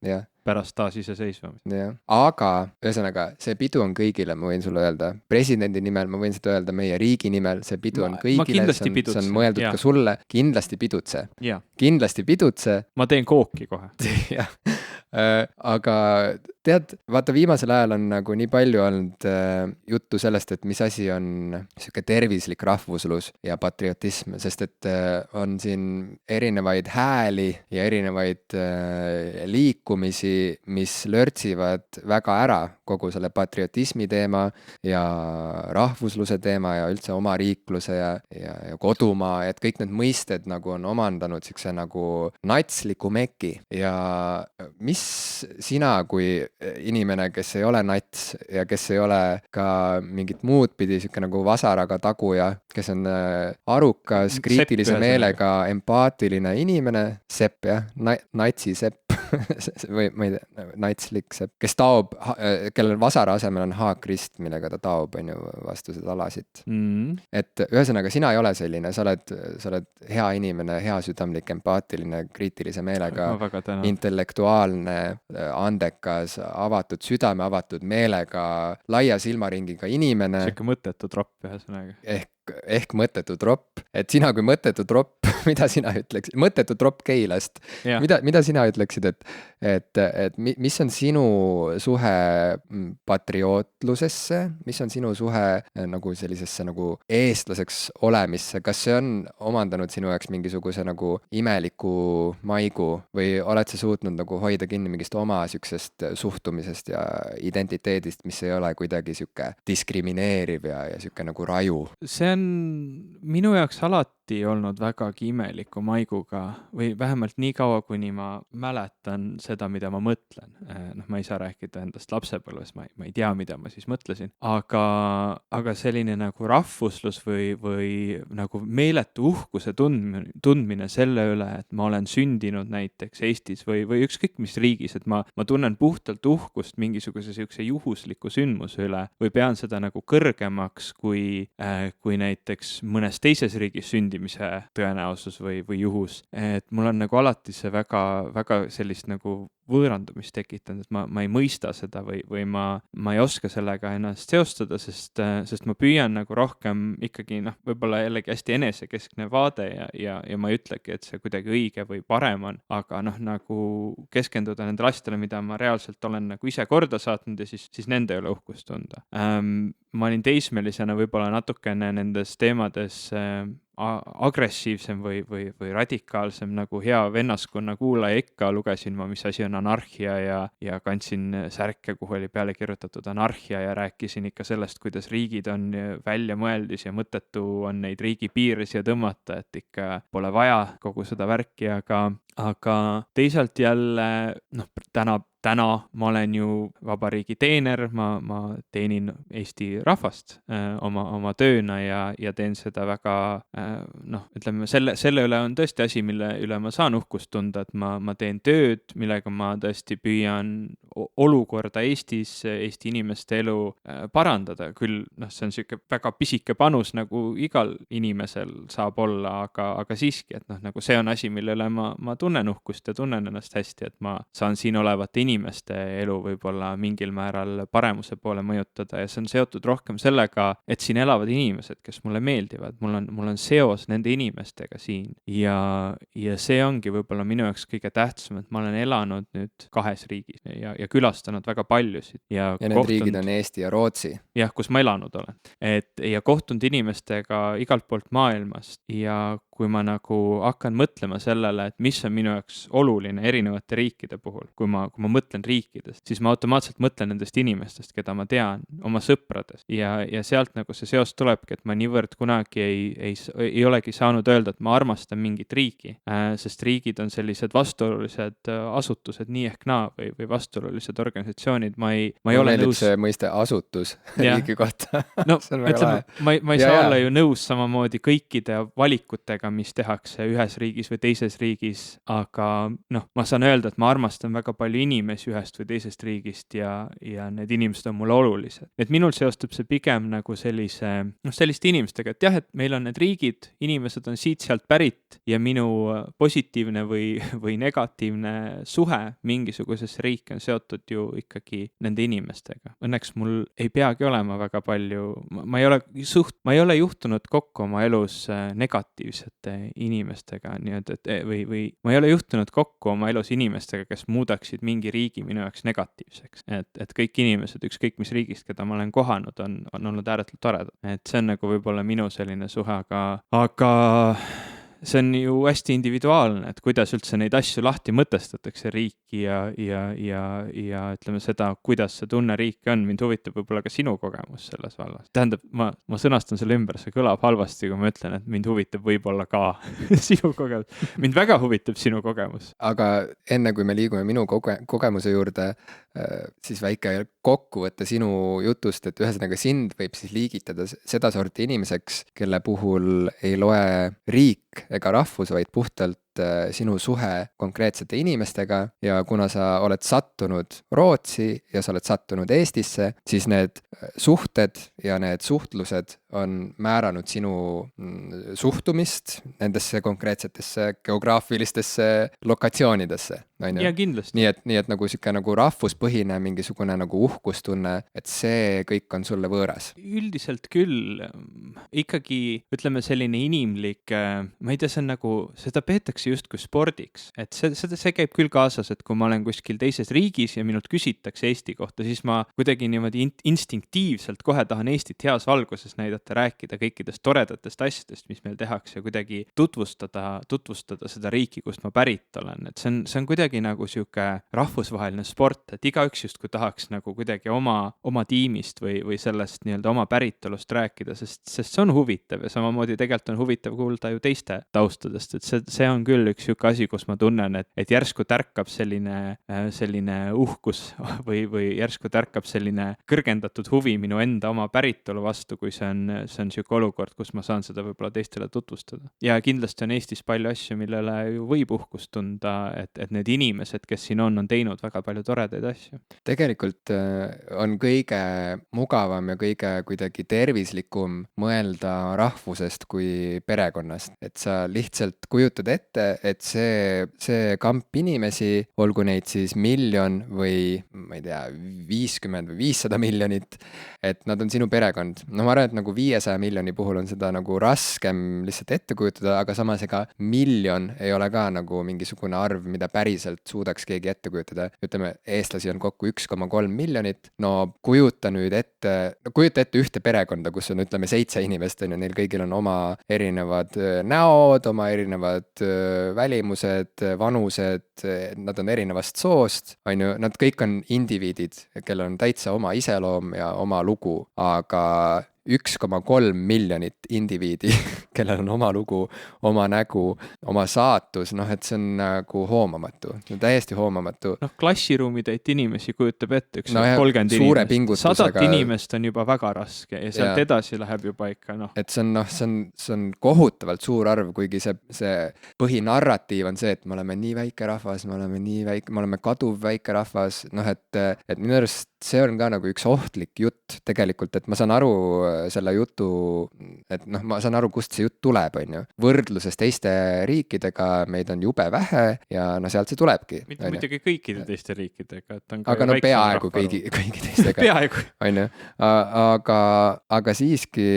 Speaker 2: pärast taasiseseisvumist.
Speaker 1: Aga ühesõnaga, see pidu on kõigile, ma võin sulle öelda. Presidendi nimel, ma võin seda öelda meie riigi nimel, see pidu on kõigile, see on mõeldud ka sulle. Kindlasti pidutse. Kindlasti pidutse.
Speaker 2: Ma teen kooki kohe.
Speaker 1: Aga tead, vaata viimasel ajal on nagu nii palju olnud juttu sellest, et mis asi on siuke tervislik rahvuslus ja patriotism, sest et on siin erinevaid hääli ja erinevaid liikumisi mis lörtsivad väga ära kogu selle patriotismi teema ja rahvusluse teema ja üldse omariikluse ja kodumaa, et kõik need mõisted nagu on omandanud siukse nagu natsliku meki. Ja mis sina kui inimene, kes ei ole nats ja kes ei ole ka mingit muud pidi siuke nagu vasaraga taguja, kes on arukas, kriitilise meelega, empaatiline inimene, sepp jah, natsisepp või ma ei tea, natslik sepp, kes taob, kellel vasara asemel on haakrist, millega ta taob, on ju, vastu seda alasid. Et ühesõnaga, sina ei ole selline, sa oled hea inimene, hea südamlik, empaatiline, kriitilise meelega, intellektuaalne, andekas, avatud südame, avatud meelega, laia silmaringiga inimene.
Speaker 2: Siuke mõttetu tropp ühesõnaga.
Speaker 1: Ehk mõttetu tropp, et sina kui mõttetu tropp, mida sina ütleksid, mõttetu tropp Keilast, mida sina ütleksid, et mis on sinu suhe patriootlusesse, mis on sinu suhe nagu sellisesse nagu eestlaseks olemisse, kas see on omandanud sinu jaoks mingisuguse nagu imeliku maigu või oled sa suutnud nagu hoida kinni mingist oma siuksest suhtumisest ja identiteedist, mis ei ole kuidagi siuke diskrimineeriv ja siuke nagu raju?
Speaker 2: See on minu jaoks alati olnud vägagi imeliku maiguga või vähemalt nii kaua, kuni ma mäletan seda, mida ma mõtlen. Ma ei saa rääkida endast lapsepõlves, ma ei tea, mida ma siis mõtlesin, aga selline nagu rahvuslus või nagu meeletu uhkuse tundmine selle üle, et ma olen sündinud näiteks Eestis või ükskõik mis riigis, et ma tunnen puhtalt uhkust mingisuguse siukse juhusliku sündmuse üle või pean seda nagu kõrgemaks kui näiteks mõnes teises riigis sündimise tõenäosus või juhus. Et mul on nagu alati see väga sellist nagu võõrandumist tekitanud, et ma ei mõista seda või ma ei oska sellega ennast seostada, sest ma püüan nagu rohkem ikkagi võib-olla jällegi hästi enesekeskne vaade ja ma ei ütlegi, et see kuidagi õige või parem on, aga nagu keskenduda nendele asjadele, mida ma reaalselt olen nagu ise korda saatnud ja siis nende üle uhkust tunda. Ma olin teismelisena võib-olla natukene nendes teemades agressiivsem või radikaalsem, nagu hea vennaskonna kuulaja ikka lugesin ma, mis asi on anarhia ja kandsin särke, kuhu oli peale kirjutatud anarhia ja rääkisin ikka sellest, kuidas riigid on väljamõeldis ja mõttetu on neid riigi piire siia tõmmata, et ikka pole vaja kogu seda värki, aga teisalt jälle täna ma olen ju vabariigi teener, ma teenin Eesti rahvast oma tööna ja teen seda väga, ütleme, selle üle on tõesti asi, mille üle ma saan uhkust tunda, et ma teen tööd, millega ma tõesti püüan olukorda Eestis, Eesti inimeste elu parandada. Küll see on siuke väga pisike panus, nagu igal inimesel saab olla, aga siiski, et nagu see on asi, mille üle ma tunnen uhkust ja tunnen ennast hästi, et ma saan siin olevate inimeste elu võib-olla mingil määral paremuse poole mõjutada ja see on seotud rohkem sellega, et siin elavad inimesed, kes mulle meeldivad, mul on seos nende inimestega siin ja see ongi võib-olla minu jaoks kõige tähtsam, et ma olen elanud nüüd 2 riigis ja külastanud väga paljusid.
Speaker 1: Ja need riigid on Eesti ja Rootsi.
Speaker 2: Jah, kus ma elanud olen. Ja kohtunud inimestega igalt poolt maailmast ja kui ma nagu hakkan mõtlema sellele, et mis on minu jaoks oluline erinevate riikide puhul, kui ma mõtlen riikidest, siis ma automaatselt mõtlen nendest inimestest, keda ma tean, oma sõpradest ja sealt nagu see seos tulebki, et ma niivõrd kunagi ei olegi saanud öelda, et ma armastan mingit riiki, sest riigid on sellised vastuolulised asutused nii ehk naa või vastuolulised organisatsioonid, ma ei ole nõus.
Speaker 1: See mõiste asutus riigi kohta.
Speaker 2: No, ütleme, ma ei saa olla ju nõus samamoodi kõikide valikutega, mis tehakse ühes riigis või teises riigis, aga ma saan öelda, et ma armastan väga palju inimesi ühest või teisest riigist ja need inimesed on mulle olulised. Et minul seostub see pigem nagu selliste inimestega, et jah, et meil on need riigid, inimesed on siit-sealt pärit ja minu positiivne või negatiivne suhe mingisugusesse riiki on seotud ju ikkagi nende inimestega. Õnneks mul ei peagi olema väga palju, ma ei ole juhtunud kokku oma elus negatiivsete inimestega või ma ei ole juhtunud kokku oma elus inimestega, kes muudaksid mingi riigi minu jaoks negatiivseks. Et kõik inimesed, ükskõik mis riigist, keda ma olen kohanud, on olnud ääretult toredad. Et see on nagu võib-olla minu selline suhe, aga see on ju hästi individuaalne, et kuidas üldse neid asju lahti mõtestatakse, riiki ja ütleme seda, kuidas see tunne riiki on. Mind huvitab võib-olla ka sinu kogemus selles vallas. Tähendab, ma sõnastan selle ümber, see kõlab halvasti, kui ma ütlen, et mind huvitab võib-olla ka sinu kogemus. Mind väga huvitab sinu kogemus.
Speaker 1: Aga enne kui me liigume minu kogemuse juurde, siis väike kokkuvõte sinu jutust, et ühesõnaga sind võib siis liigitada seda sorti inimeseks, kelle puhul ei loe riik ega rahvus, vaid puhtalt sinu suhe konkreetsete inimestega ja kuna sa oled sattunud Rootsi ja sa oled sattunud Eestisse, siis need suhted ja need suhtlused on määranud sinu suhtumist nendesse konkreetsetesse geograafilistesse lokatsioonidesse.
Speaker 2: Ja kindlasti.
Speaker 1: Nii et nagu siuke nagu rahvuspõhine mingisugune nagu uhkustunne, et see kõik on sulle võõras.
Speaker 2: Üldiselt küll, ikkagi ütleme selline inimlik, ma ei tea, see on nagu, seda peetakse justkui spordiks, et see käib küll kaasas, et kui ma olen kuskil teises riigis ja minult küsitakse Eesti kohta, siis ma kuidagi niimoodi instinktiivselt kohe tahan Eestit heas valguses näidata, rääkida kõikidest toredatest asjadest, mis meil tehakse ja kuidagi tutvustada seda riiki, kust ma pärit olen, et see on kuidagi nagu siuke rahvusvaheline sport, et igaüks justkui tahaks nagu kuidagi oma tiimist või sellest nii-öelda oma päritolust rääkida, sest see on huvitav ja samamoodi tegelikult on huvitav kuulda ju teiste taustadest, et see on küll üks siuke asi, kus ma tunnen, et järsku tärkab selline uhkus või järsku tärkab selline kõrgendatud huvi minu enda oma päritolu vastu, kui see on siuke olukord, kus ma saan seda võib-olla teistele tutvustada. Ja kindlasti on Eestis palju asju, millele ju võib uhkust tunda, et need inimesed, kes siin on teinud väga palju toredaid asju.
Speaker 1: Tegelikult on kõige mugavam ja kõige kuidagi tervislikum mõelda rahvusest kui perekonnast. Et sa lihtsalt kujutad ette, et see kamp inimesi, olgu neid siis 1 miljon või ma ei tea, 50 või 500 miljonit, et nad on sinu perekond. No ma arvan, et nagu 500 miljoni puhul on seda nagu raskem lihtsalt ette kujutada, aga samas ega 1 miljon ei ole ka nagu mingisugune arv, mida päriselt suudaks keegi ette kujutada. Ütleme, eestlasi on kokku 1,3 miljonit. No kujuta ette ühte perekonda, kus on ütleme 7 inimest, on ju, neil kõigil on oma erinevad näod, oma erinevad välimused, vanused, nad on erinevast soost, on ju, nad kõik on indiviidid, kellel on täitsa oma iseloom ja oma lugu, aga 1,3 miljonit indiviidi, kellel on oma lugu, oma nägu, oma saatus, noh, et see on nagu hoomamatu, täiesti hoomamatu.
Speaker 2: Noh, klassiruumitäit inimesi kujutab ette,
Speaker 1: 30 inimest.
Speaker 2: 100 inimest on juba väga raske ja sealt edasi läheb juba ikka, noh.
Speaker 1: Et see on kohutavalt suur arv, kuigi see põhinarratiiv on see, et me oleme nii väike rahvas, me oleme kaduv väike rahvas, noh, et minu arust see on ka nagu üks ohtlik jutt tegelikult, et ma saan aru selle jutu, et noh, ma saan aru, kust see jutt tuleb, on ju. Võrdluses teiste riikidega meid on jube vähe ja no sealt see tulebki.
Speaker 2: Mitte muidugi kõikide teiste riikidega, et on ka
Speaker 1: aga no peaaegu kõigi teistega.
Speaker 2: Peaaegu.
Speaker 1: On ju, aga siiski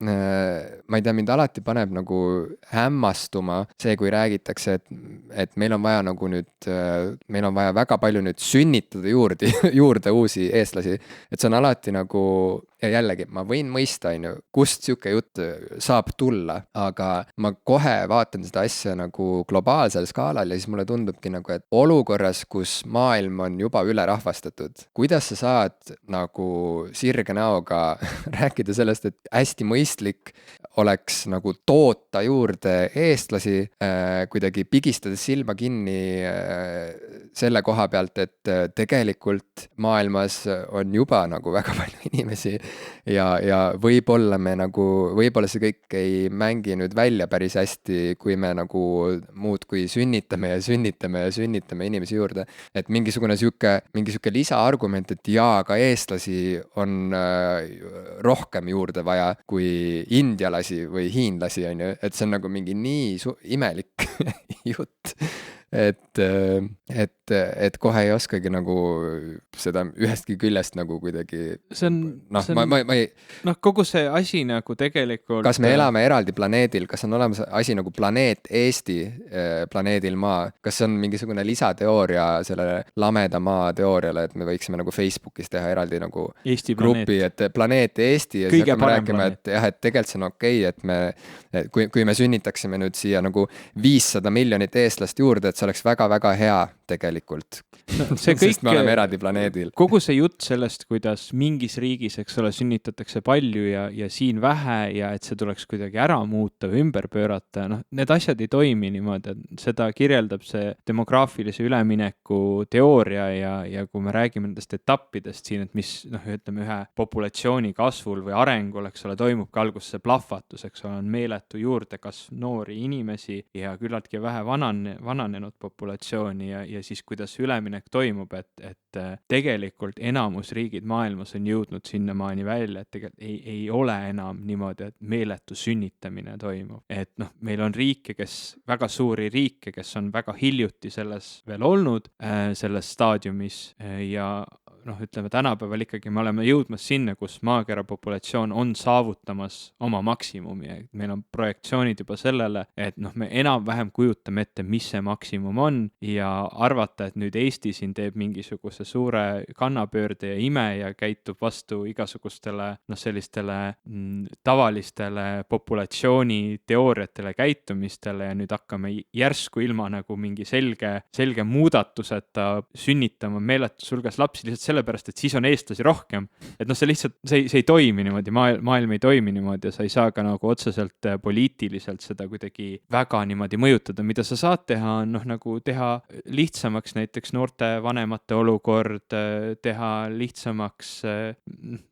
Speaker 1: ma ei tea, mind alati paneb nagu hämmastuma see, kui räägitakse, et meil on vaja nagu nüüd, meil on vaja väga palju nüüd sünnitada juurde uusi eestlasi, et see on alati nagu, ja jällegi, ma võin mõista, on ju, kust siuke jutt saab tulla, aga ma kohe vaatan seda asja nagu globaalsel skaalal ja siis mulle tundubki nagu, et olukorras, kus maailm on juba ülerahvastatud, kuidas sa saad nagu sirge näoga rääkida sellest, et hästi mõistlik oleks nagu toota juurde eestlasi, kuidagi pigistades silma kinni selle koha pealt, et tegelikult maailmas on juba nagu väga palju inimesi ja võib-olla see kõik ei mängi nüüd välja päris hästi, kui me nagu muudkui sünnitame inimesi juurde. Et mingisugune lisaargument, et jaa, aga eestlasi on rohkem juurde vaja kui indialasi või hiinlasi, on ju, et see on nagu mingi nii imelik jutt. Et et kohe ei oskagi nagu seda ühestki küljest nagu kuidagi
Speaker 2: see on,
Speaker 1: noh, ma ei
Speaker 2: noh, kogu see asi nagu tegelikult
Speaker 1: kas me elame eraldi planeedil, kas on olemas asi nagu planeet Eesti planeedil Maa, kas see on mingisugune lisateooria sellele lameda maa teooriale, et me võiksime nagu Facebookis teha eraldi nagu
Speaker 2: Eesti
Speaker 1: grupi, et planeet Eesti ja siis
Speaker 2: Kõige
Speaker 1: hakkame
Speaker 2: parem
Speaker 1: rääkima,
Speaker 2: planeet.
Speaker 1: et jah, et tegelikult see on okei, et me, kui me sünnitaksime nüüd siia nagu 500 miljonit eestlast juurde, et see oleks väga-väga hea tegelikult.
Speaker 2: No, see kõik,
Speaker 1: sest me oleme eraldi planeedil.
Speaker 2: Kogu see jutt sellest, kuidas mingis riigis, eks ole, sünnitatakse palju ja siin vähe ja et see tuleks kuidagi ära muuta või ümber pöörata, noh, need asjad ei toimi niimoodi, et seda kirjeldab see demograafilise ülemineku teooria ja kui me räägime nendest etappidest siin, et mis, noh, ütleme ühe populatsiooni kasvul või arengul, eks ole, toimubki alguses see plahvatus, eks ole, on meeletu juurdekasv noori inimesi ja küllaltki vähe vananenud populatsiooni ja siis kuidas üleminek toimub, et tegelikult enamus riigid maailmas on jõudnud sinnamaani välja, et tegelikult ei ole enam niimoodi, et meeletu sünnitamine toimub. Et noh, meil on riike, väga suuri riike, kes on väga hiljuti selles veel olnud, selles staadiumis ja noh, ütleme tänapäeval ikkagi me oleme jõudmas sinna, kus maakera populatsioon on saavutamas oma maksimumi. Meil on projektsioonid juba sellele, et noh, me enam-vähem kujutame ette, mis see maksimum on ja arvata, et nüüd Eesti siin teeb mingisuguse suure kannapöörde ja ime ja käitub vastu igasugustele noh, sellistele tavalistele populatsiooni teooriatele käitumistele ja nüüd hakkame järsku ilma nagu mingi selge muudatuseta sünnitama meeletus hulgas lapsi lihtsalt sellepärast, et siis on eestlasi rohkem. Et noh, see lihtsalt, see ei toimi niimoodi, maailm ei toimi niimoodi ja sa ei saa ka nagu otseselt poliitiliselt seda kuidagi väga niimoodi mõjutada. Mida sa saad teha, on noh, nagu teha lihtsamaks näiteks noorte vanemate olukord, teha lihtsamaks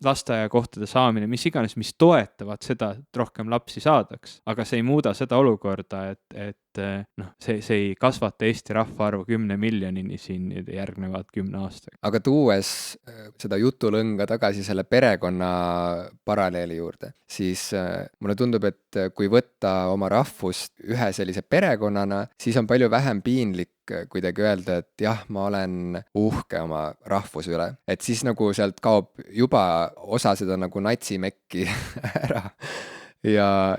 Speaker 2: lasteaiakohtade saamine, mis iganes, mis toetavad seda, et rohkem lapsi saadaks. Aga see ei muuda seda olukorda, et noh, see ei kasvata Eesti rahvaarvu 10 miljonini siin järgnevad 10 aastaga.
Speaker 1: Aga tuues seda jutulõnga tagasi selle perekonna paralleeli juurde, siis mulle tundub, et kui võtta oma rahvust ühe sellise perekonnana, siis on palju vähem piinlik kuidagi öelda, et jah, ma olen uhke oma rahvuse üle. Et siis nagu sealt kaob juba osa seda nagu natsimekki ära. Ja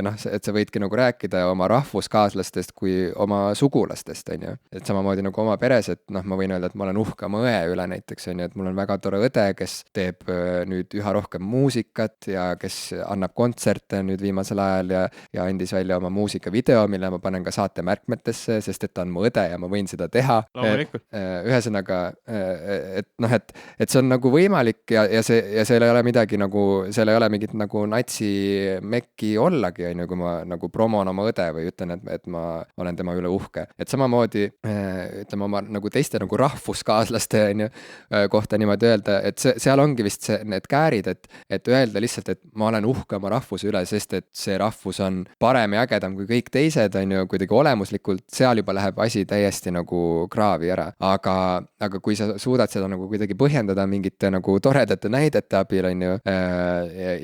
Speaker 1: noh, et sa võidki nagu rääkida oma rahvuskaaslastest kui oma sugulastest, on ju. Et samamoodi nagu oma peres, et noh, ma võin öelda, et ma olen uhke oma õe üle näiteks, on ju, et mul on väga tore õde, kes teeb nüüd üha rohkem muusikat ja kes annab kontserte nüüd viimasel ajal ja andis välja oma muusikavideo, mille ma panen ka saate märkmetesse, sest et ta on mu õde ja ma võin seda teha. Ühesõnaga, et noh, et see on nagu võimalik ja seal ei ole midagi nagu, seal ei ole mingit nagu natsimekki ollagi, on ju, kui ma nagu promon oma õde või ütlen, et ma olen tema üle uhke. Et samamoodi, ütleme oma nagu teiste nagu rahvuskaaslaste, on ju, kohta niimoodi öelda, et seal ongi vist need käärid, et öelda lihtsalt, et ma olen uhke oma rahvuse üle, sest et see rahvus on parem ja ägedam kui kõik teised, on ju, kuidagi olemuslikult, seal juba läheb asi täiesti nagu kraavi ära. Aga kui sa suudad seda nagu kuidagi põhjendada mingite nagu toredate näidete abil, on ju,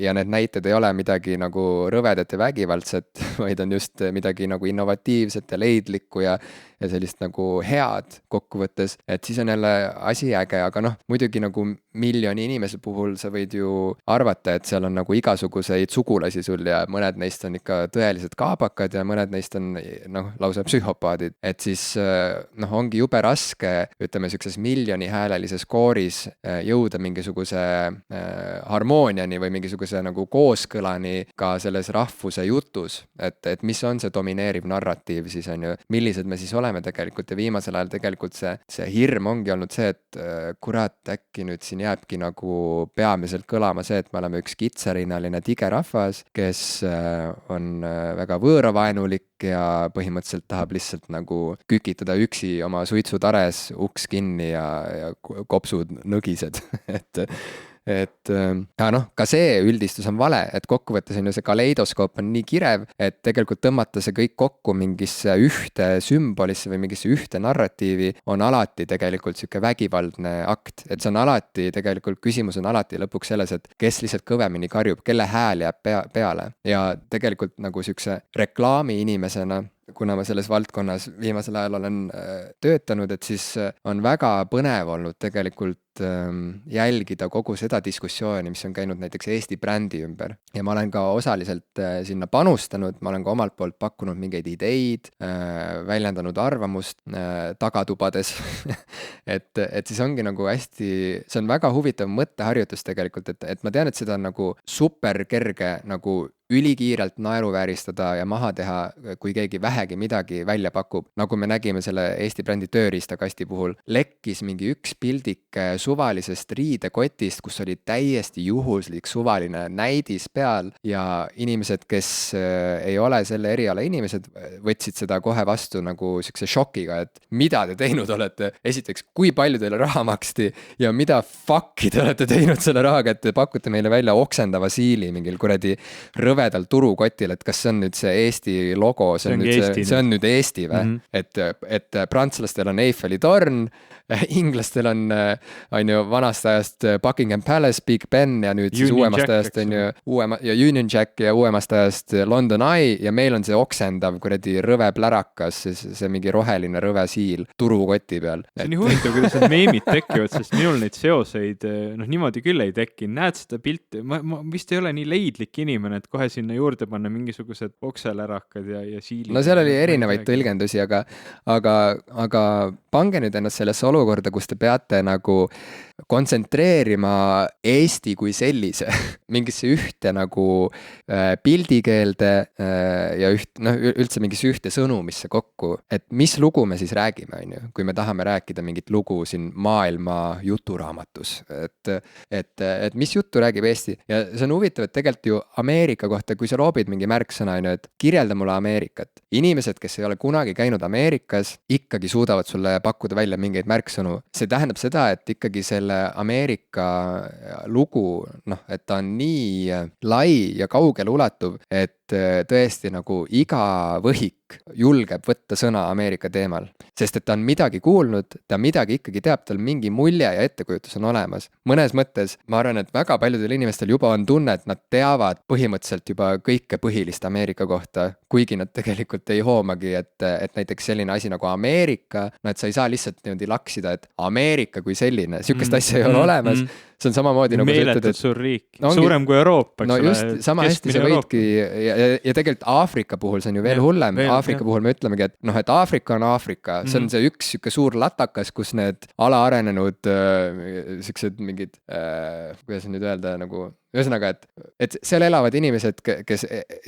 Speaker 1: ja need näited ei ole midagi nagu rõvedat ja vägivaldset, vaid on just midagi nagu innovatiivset ja leidlikku ja sellist nagu head kokkuvõttes, et siis on jälle asi äge, aga noh, muidugi nagu miljoni inimese puhul sa võid ju arvata, et seal on nagu igasuguseid sugulasi sul ja mõned neist on ikka tõelised kaabakad ja mõned neist on noh, lausa psühhopaadid, et siis noh, ongi jube raske, ütleme siukses miljonihäälelises kooris jõuda mingisuguse harmooniani või mingisuguse nagu kooskõlani ka selles rahvuse jutus, et mis on see domineeriv narratiiv siis on ju, millised me siis oleme tegelikult ja viimasel ajal tegelikult see hirm ongi olnud see, et kurat, äkki nüüd siin jääbki nagu peamiselt kõlama see, et me oleme üks kitsarinnaline tigerahvas, kes on väga võõravaenulik ja põhimõtteliselt tahab lihtsalt nagu kükitada üksi oma suitsutares, uks kinni ja kopsud nõgised, et noh, ka see üldistus on vale, et kokkuvõttes on ju see kaleidoskoop on nii kirev, et tegelikult tõmmata see kõik kokku mingisse ühte sümbolisse või mingisse ühte narratiivi on alati tegelikult sihuke vägivaldne akt, et see on alati tegelikult, küsimus on alati lõpuks selles, et kes lihtsalt kõvemini karjub, kelle hääl jääb peale ja tegelikult nagu siukse reklaami inimesena kuna ma selles valdkonnas viimasel ajal olen töötanud, et siis on väga põnev olnud tegelikult jälgida kogu seda diskussiooni, mis on käinud näiteks Eesti brändi ümber. Ja ma olen ka osaliselt sinna panustanud, ma olen ka omalt poolt pakkunud mingeid ideid, väljendanud arvamust tagatubades et siis ongi nagu hästi, see on väga huvitav mõtteharjutus tegelikult, et ma tean, et seda on nagu super kerge nagu ülikiirelt naeruvääristada ja maha teha, kui keegi vähegi midagi välja pakub. Nagu me nägime selle Eesti brändi tööriistakasti puhul, lekkis mingi üks pildik suvalisest riidekotist, kus oli täiesti juhuslik suvaline näidis peal ja inimesed, kes ei ole selle eriala inimesed, võtsid seda kohe vastu nagu siukse šokiga, et mida te teinud olete, esiteks, kui palju teile raha maksti ja mida fuck'i te olete teinud selle rahaga, et te pakute meile välja oksendava siili mingil kuradi rõvedal turukotil, et kas see on nüüd see Eesti logo, see on nüüd Eesti või? Et prantslastel on Eiffeli torn, inglastel on ju vanast ajast Buckingham Palace, Big Ben ja nüüd siis uuemast ajast on ju ja Union Jack ja uuemast ajast London Eye ja meil on see oksendav kuradi rõve plärakas, see mingi roheline rõve siil turukoti peal.
Speaker 2: See on nii huvitav, kuidas need meemid tekivad, sest minul neid seoseid niimoodi küll ei teki. Näed seda pilti, ma vist ei ole nii leidlik inimene, et kohe sinna juurde panna mingisugused okselärakad ja siilid.
Speaker 1: No seal oli erinevaid tõlgendusi, aga pange nüüd ennast sellesse olukorda, kus te peate nagu kontsentreerima Eesti kui sellise mingisse ühte nagu pildikeelde ja üldse mingisse ühte sõnumisse kokku, et mis lugu me siis räägime, on ju, kui me tahame rääkida mingit lugu siin maailma juturaamatus, et mis juttu räägib Eesti ja see on huvitav, et tegelikult ju Ameerika kohta, kui sa loobid mingi märksõna, on ju, et kirjelda mulle Ameerikat. Inimesed, kes ei ole kunagi käinud Ameerikas, ikkagi suudavad sulle pakkuda välja mingeid märksõnu. See tähendab seda, et ikkagi selle Ameerika lugu, et ta on nii lai ja kaugele ulatuv, et tõesti nagu iga võhik julgeb võtta sõna Ameerika teemal. Sest et ta on midagi kuulnud, ta midagi ikkagi teab, tal mingi mulje ja ettekujutus on olemas. Mõnes mõttes ma arvan, et väga paljudel inimestel juba on tunne, et nad teavad põhimõtteliselt juba kõike põhilist Ameerika kohta, kuigi nad tegelikult ei hoomagi, et näiteks selline asi nagu Ameerika, et sa ei saa lihtsalt niimoodi laksida, et Ameerika kui selline, sihukest asja ei ole olemas. See on samamoodi nagu
Speaker 2: meeletult suur riik, suurem kui Euroopa.
Speaker 1: No just, sama hästi sa võidki ja tegelikult Aafrika puhul see on ju veel hullem. Aafrika puhul me ütlemegi, et Aafrika on Aafrika, see on see üks siuke suur latakas, kus need alaarenenud siuksed mingid, kuidas nüüd öelda, nagu ühesõnaga, et seal elavad inimesed, kes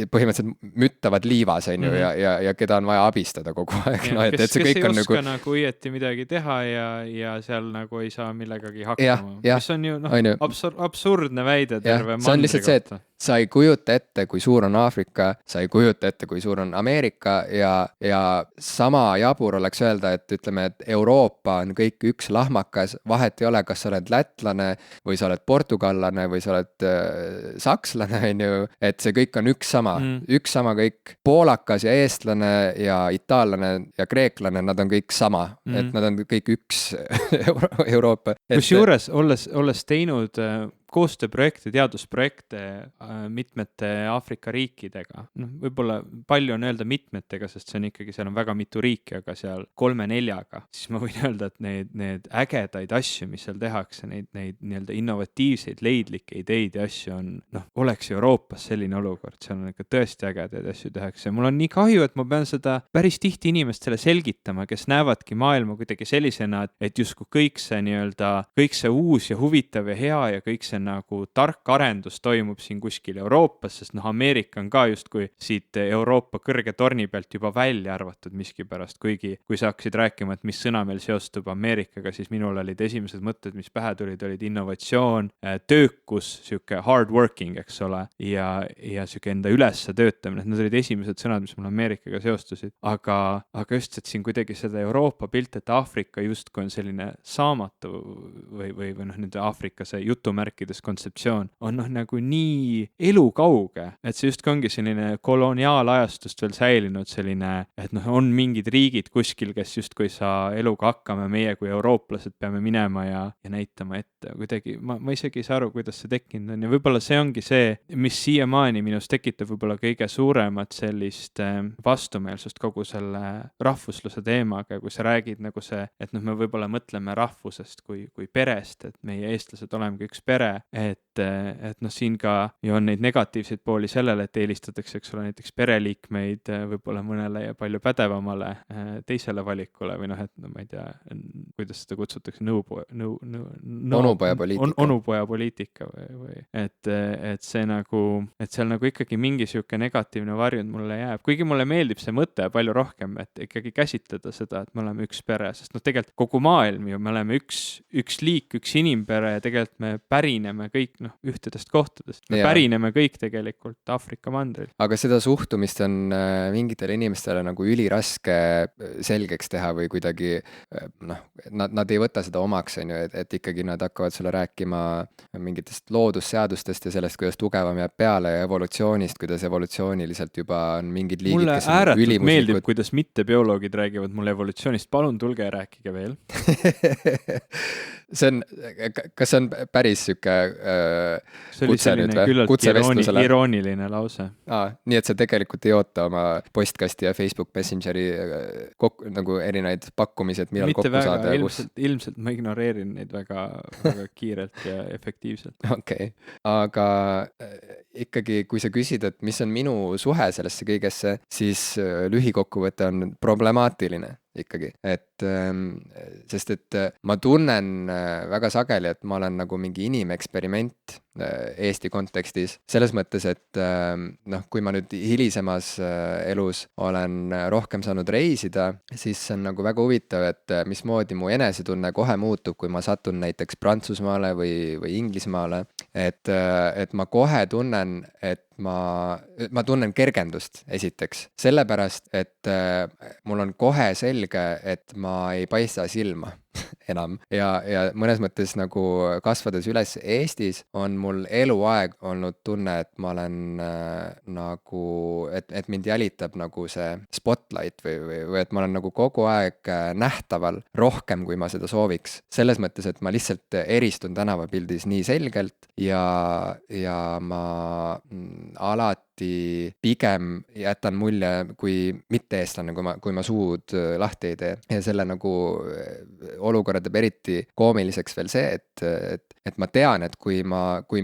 Speaker 1: põhimõtteliselt müttavad liivas, on ju, ja keda on vaja abistada kogu aeg.
Speaker 2: Kes ei oska nagu õieti midagi teha ja seal nagu ei saa millegagi hakkama. Mis on ju absurdne väide terve mandri kohta.
Speaker 1: Sa ei kujuta ette, kui suur on Aafrika, sa ei kujuta ette, kui suur on Ameerika ja sama jabur oleks öelda, et ütleme, et Euroopa on kõik üks lahmakas, vahet ei ole, kas sa oled lätlane või sa oled portugallane või sa oled sakslane, on ju, et see kõik on üks sama kõik, poolakas ja eestlane ja itaallane ja kreeklane, nad on kõik sama, et nad on kõik üks Euroopa.
Speaker 2: Kusjuures, olles teinud koostööprojekte, teadusprojekte mitmete Aafrika riikidega. Võib-olla palju on öelda mitmetega, sest see on ikkagi, seal on väga mitu riiki, aga seal 3-4, siis ma võin öelda, et need ägedaid asju, mis seal tehakse, neid nii-öelda innovatiivseid, leidlikke ideid ja asju on, oleks Euroopas selline olukord, seal on ikka tõesti ägedaid asju tehakse. Mul on nii kahju, et ma pean seda päris tihti inimestele selgitama, kes näevadki maailma kuidagi sellisena, et justkui kõik see uus ja huvitav ja hea ja kõik see nagu tark arendus toimub siin kuskil Euroopas, sest Ameerika on ka justkui siit Euroopa kõrge torni pealt juba välja arvatud miskipärast, kuigi kui sa hakkasid rääkima, et mis sõna meil seostub Ameerikaga, siis minul olid esimesed mõtted, mis pähe tulid, olid innovatsioon, töökus, siuke hard working, eks ole, ja siuke enda ülesse töötamine, need olid esimesed sõnad, mis mul Ameerikaga seostusid, aga just, et siin kuidagi seda Euroopa pilt, et Aafrika justkui on selline saamatu või nende Aafrika see jutumärkide teooriates kontseptsioon on nagu nii elukauge, et see justkui ongi selline koloniaalajastust veel säilinud selline, et on mingid riigid kuskil, kes justkui ei saa eluga hakkama, meie kui eurooplased peame minema ja näitama ette kuidagi, ma isegi ei saa aru, kuidas see tekkinud on ja võib-olla see ongi see, mis siiamaani minus tekitab võib-olla kõige suuremat sellist vastumeelsust kogu selle rahvusluse teemaga, kui sa räägid nagu see, et me võib-olla mõtleme rahvusest kui perest, et meie eestlased olemegi üks pere, et siin ka ju on neid negatiivseid pooli sellele, et eelistatakse, eks ole, näiteks pereliikmeid võib-olla mõnele ja palju pädevamale teisele valikule või et ma ei tea, kuidas seda kutsutakse, onupojapoliitika või et see nagu, et seal nagu ikkagi mingi sihuke negatiivne varjund mulle jääb, kuigi mulle meeldib see mõte palju rohkem, et ikkagi käsitleda seda, et me oleme üks pere, sest tegelikult kogu maailm ju, me oleme üks liik, üks inimpere ja tegelikult me pärineme kõik ühtedest kohtadest, me pärineme kõik tegelikult Aafrika mandril.
Speaker 1: Aga seda suhtumist on mingitele inimestele nagu üliraske selgeks teha või kuidagi nad ei võta seda omaks, on ju, et ikkagi nad hakkavad sulle rääkima mingitest loodusseadustest ja sellest, kuidas tugevam jääb peale ja evolutsioonist, kuidas evolutsiooniliselt juba on mingid liigid,
Speaker 2: kes on ääretult ülimuslikud. Meeldib, kuidas mittebiologid räägivad mulle evolutsioonist, palun tulge ja rääkige veel.
Speaker 1: See on, kas see on päris siuke kutse nüüd või?
Speaker 2: Küllalt irooniline lause.
Speaker 1: Nii et sa tegelikult ei oota oma postkasti ja Facebook Messengeri nagu erinevaid pakkumised, millal kokku saada.
Speaker 2: Ilmselt ma ignoreerin neid väga, väga kiirelt ja efektiivselt.
Speaker 1: Okei. Aga ikkagi, kui sa küsid, et mis on minu suhe sellesse kõigesse, siis lühikokkuvõte on problemaatiline ikkagi, sest et ma tunnen väga sageli, et ma olen nagu mingi inimeksperiment Eesti kontekstis, selles mõttes, et kui ma nüüd hilisemas elus olen rohkem saanud reisida, siis see on nagu väga huvitav, et mismoodi mu enesetunne kohe muutub, kui ma satun näiteks Prantsusmaale või Inglismaale, et ma kohe tunnen, et ma tunnen kergendust esiteks, sellepärast, et mul on kohe selge, et ma ei paista silma enam ja mõnes mõttes nagu kasvades üles Eestis on mul eluaeg olnud tunne, et ma olen nagu, et mind jälitab nagu see spotlight või et ma olen nagu kogu aeg nähtaval rohkem, kui ma seda sooviks. Selles mõttes, et ma lihtsalt eristun tänavapildis nii selgelt ja ma alati pigem jätan mulje kui mitte-eestlane, kui ma suud lahti ei tee. Ja selle nagu olukorra teeb eriti koomiliseks veel see, et ma tean, et kui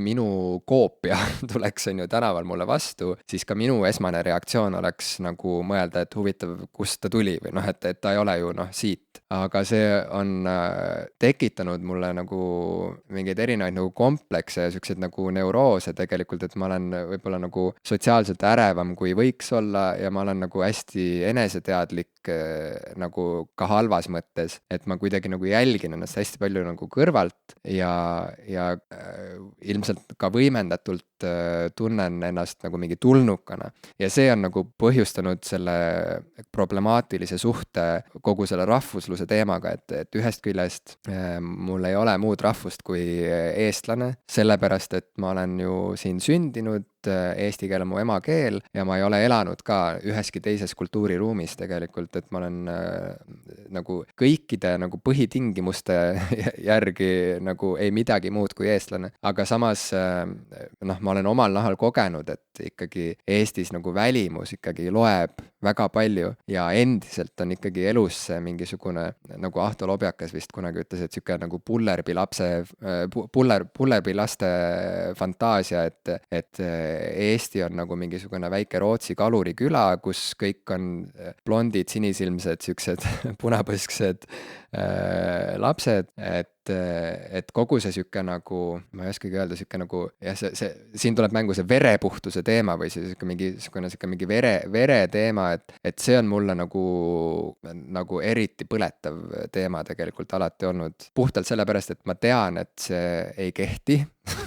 Speaker 1: minu koopia tuleks on ju tänaval mulle vastu, siis ka minu esmane reaktsioon oleks nagu mõelda, et huvitav, kust ta tuli või et ta ei ole ju siit. Aga see on tekitanud mulle nagu mingeid erinevaid nagu komplekse ja siukseid nagu neuroose tegelikult, et ma olen võib-olla nagu sotsiaalselt ärevam, kui võiks olla ja ma olen nagu hästi eneseteadlik nagu ka halvas mõttes, et ma kuidagi nagu jälgin ennast hästi palju nagu kõrvalt ja ilmselt ka võimendatult tunnen ennast nagu mingi tulnukana. Ja see on nagu põhjustanud selle problemaatilise suhte kogu selle rahvusluse teemaga, et ühest küljest mul ei ole muud rahvust kui eestlane, sellepärast et ma olen ju siin sündinud, eesti keel on mu emakeel ja ma ei ole elanud ka üheski teises kultuuriruumis tegelikult, et ma olen nagu kõikide nagu põhitingimuste järgi nagu ei midagi muud kui eestlane. Aga samas ma olen omal nahal kogenud, et ikkagi Eestis nagu välimus ikkagi loeb väga palju ja endiselt on ikkagi elus see mingisugune, nagu Ahto Lobjakas vist kunagi ütles, et siuke nagu pullerbi laste fantaasia, et Eesti on nagu mingisugune väike Rootsi kaluriküla, kus kõik on blondid, sinisilmsed, siuksed punapõsksed lapsed, et kogu see siuke nagu, ma ei oskagi öelda, siuke nagu, jah, siin tuleb mängu see verepuhtuse teema või siuke mingi vere teema, et see on mulle nagu eriti põletav teema tegelikult alati olnud. Puhtalt sellepärast, et ma tean, et see ei kehti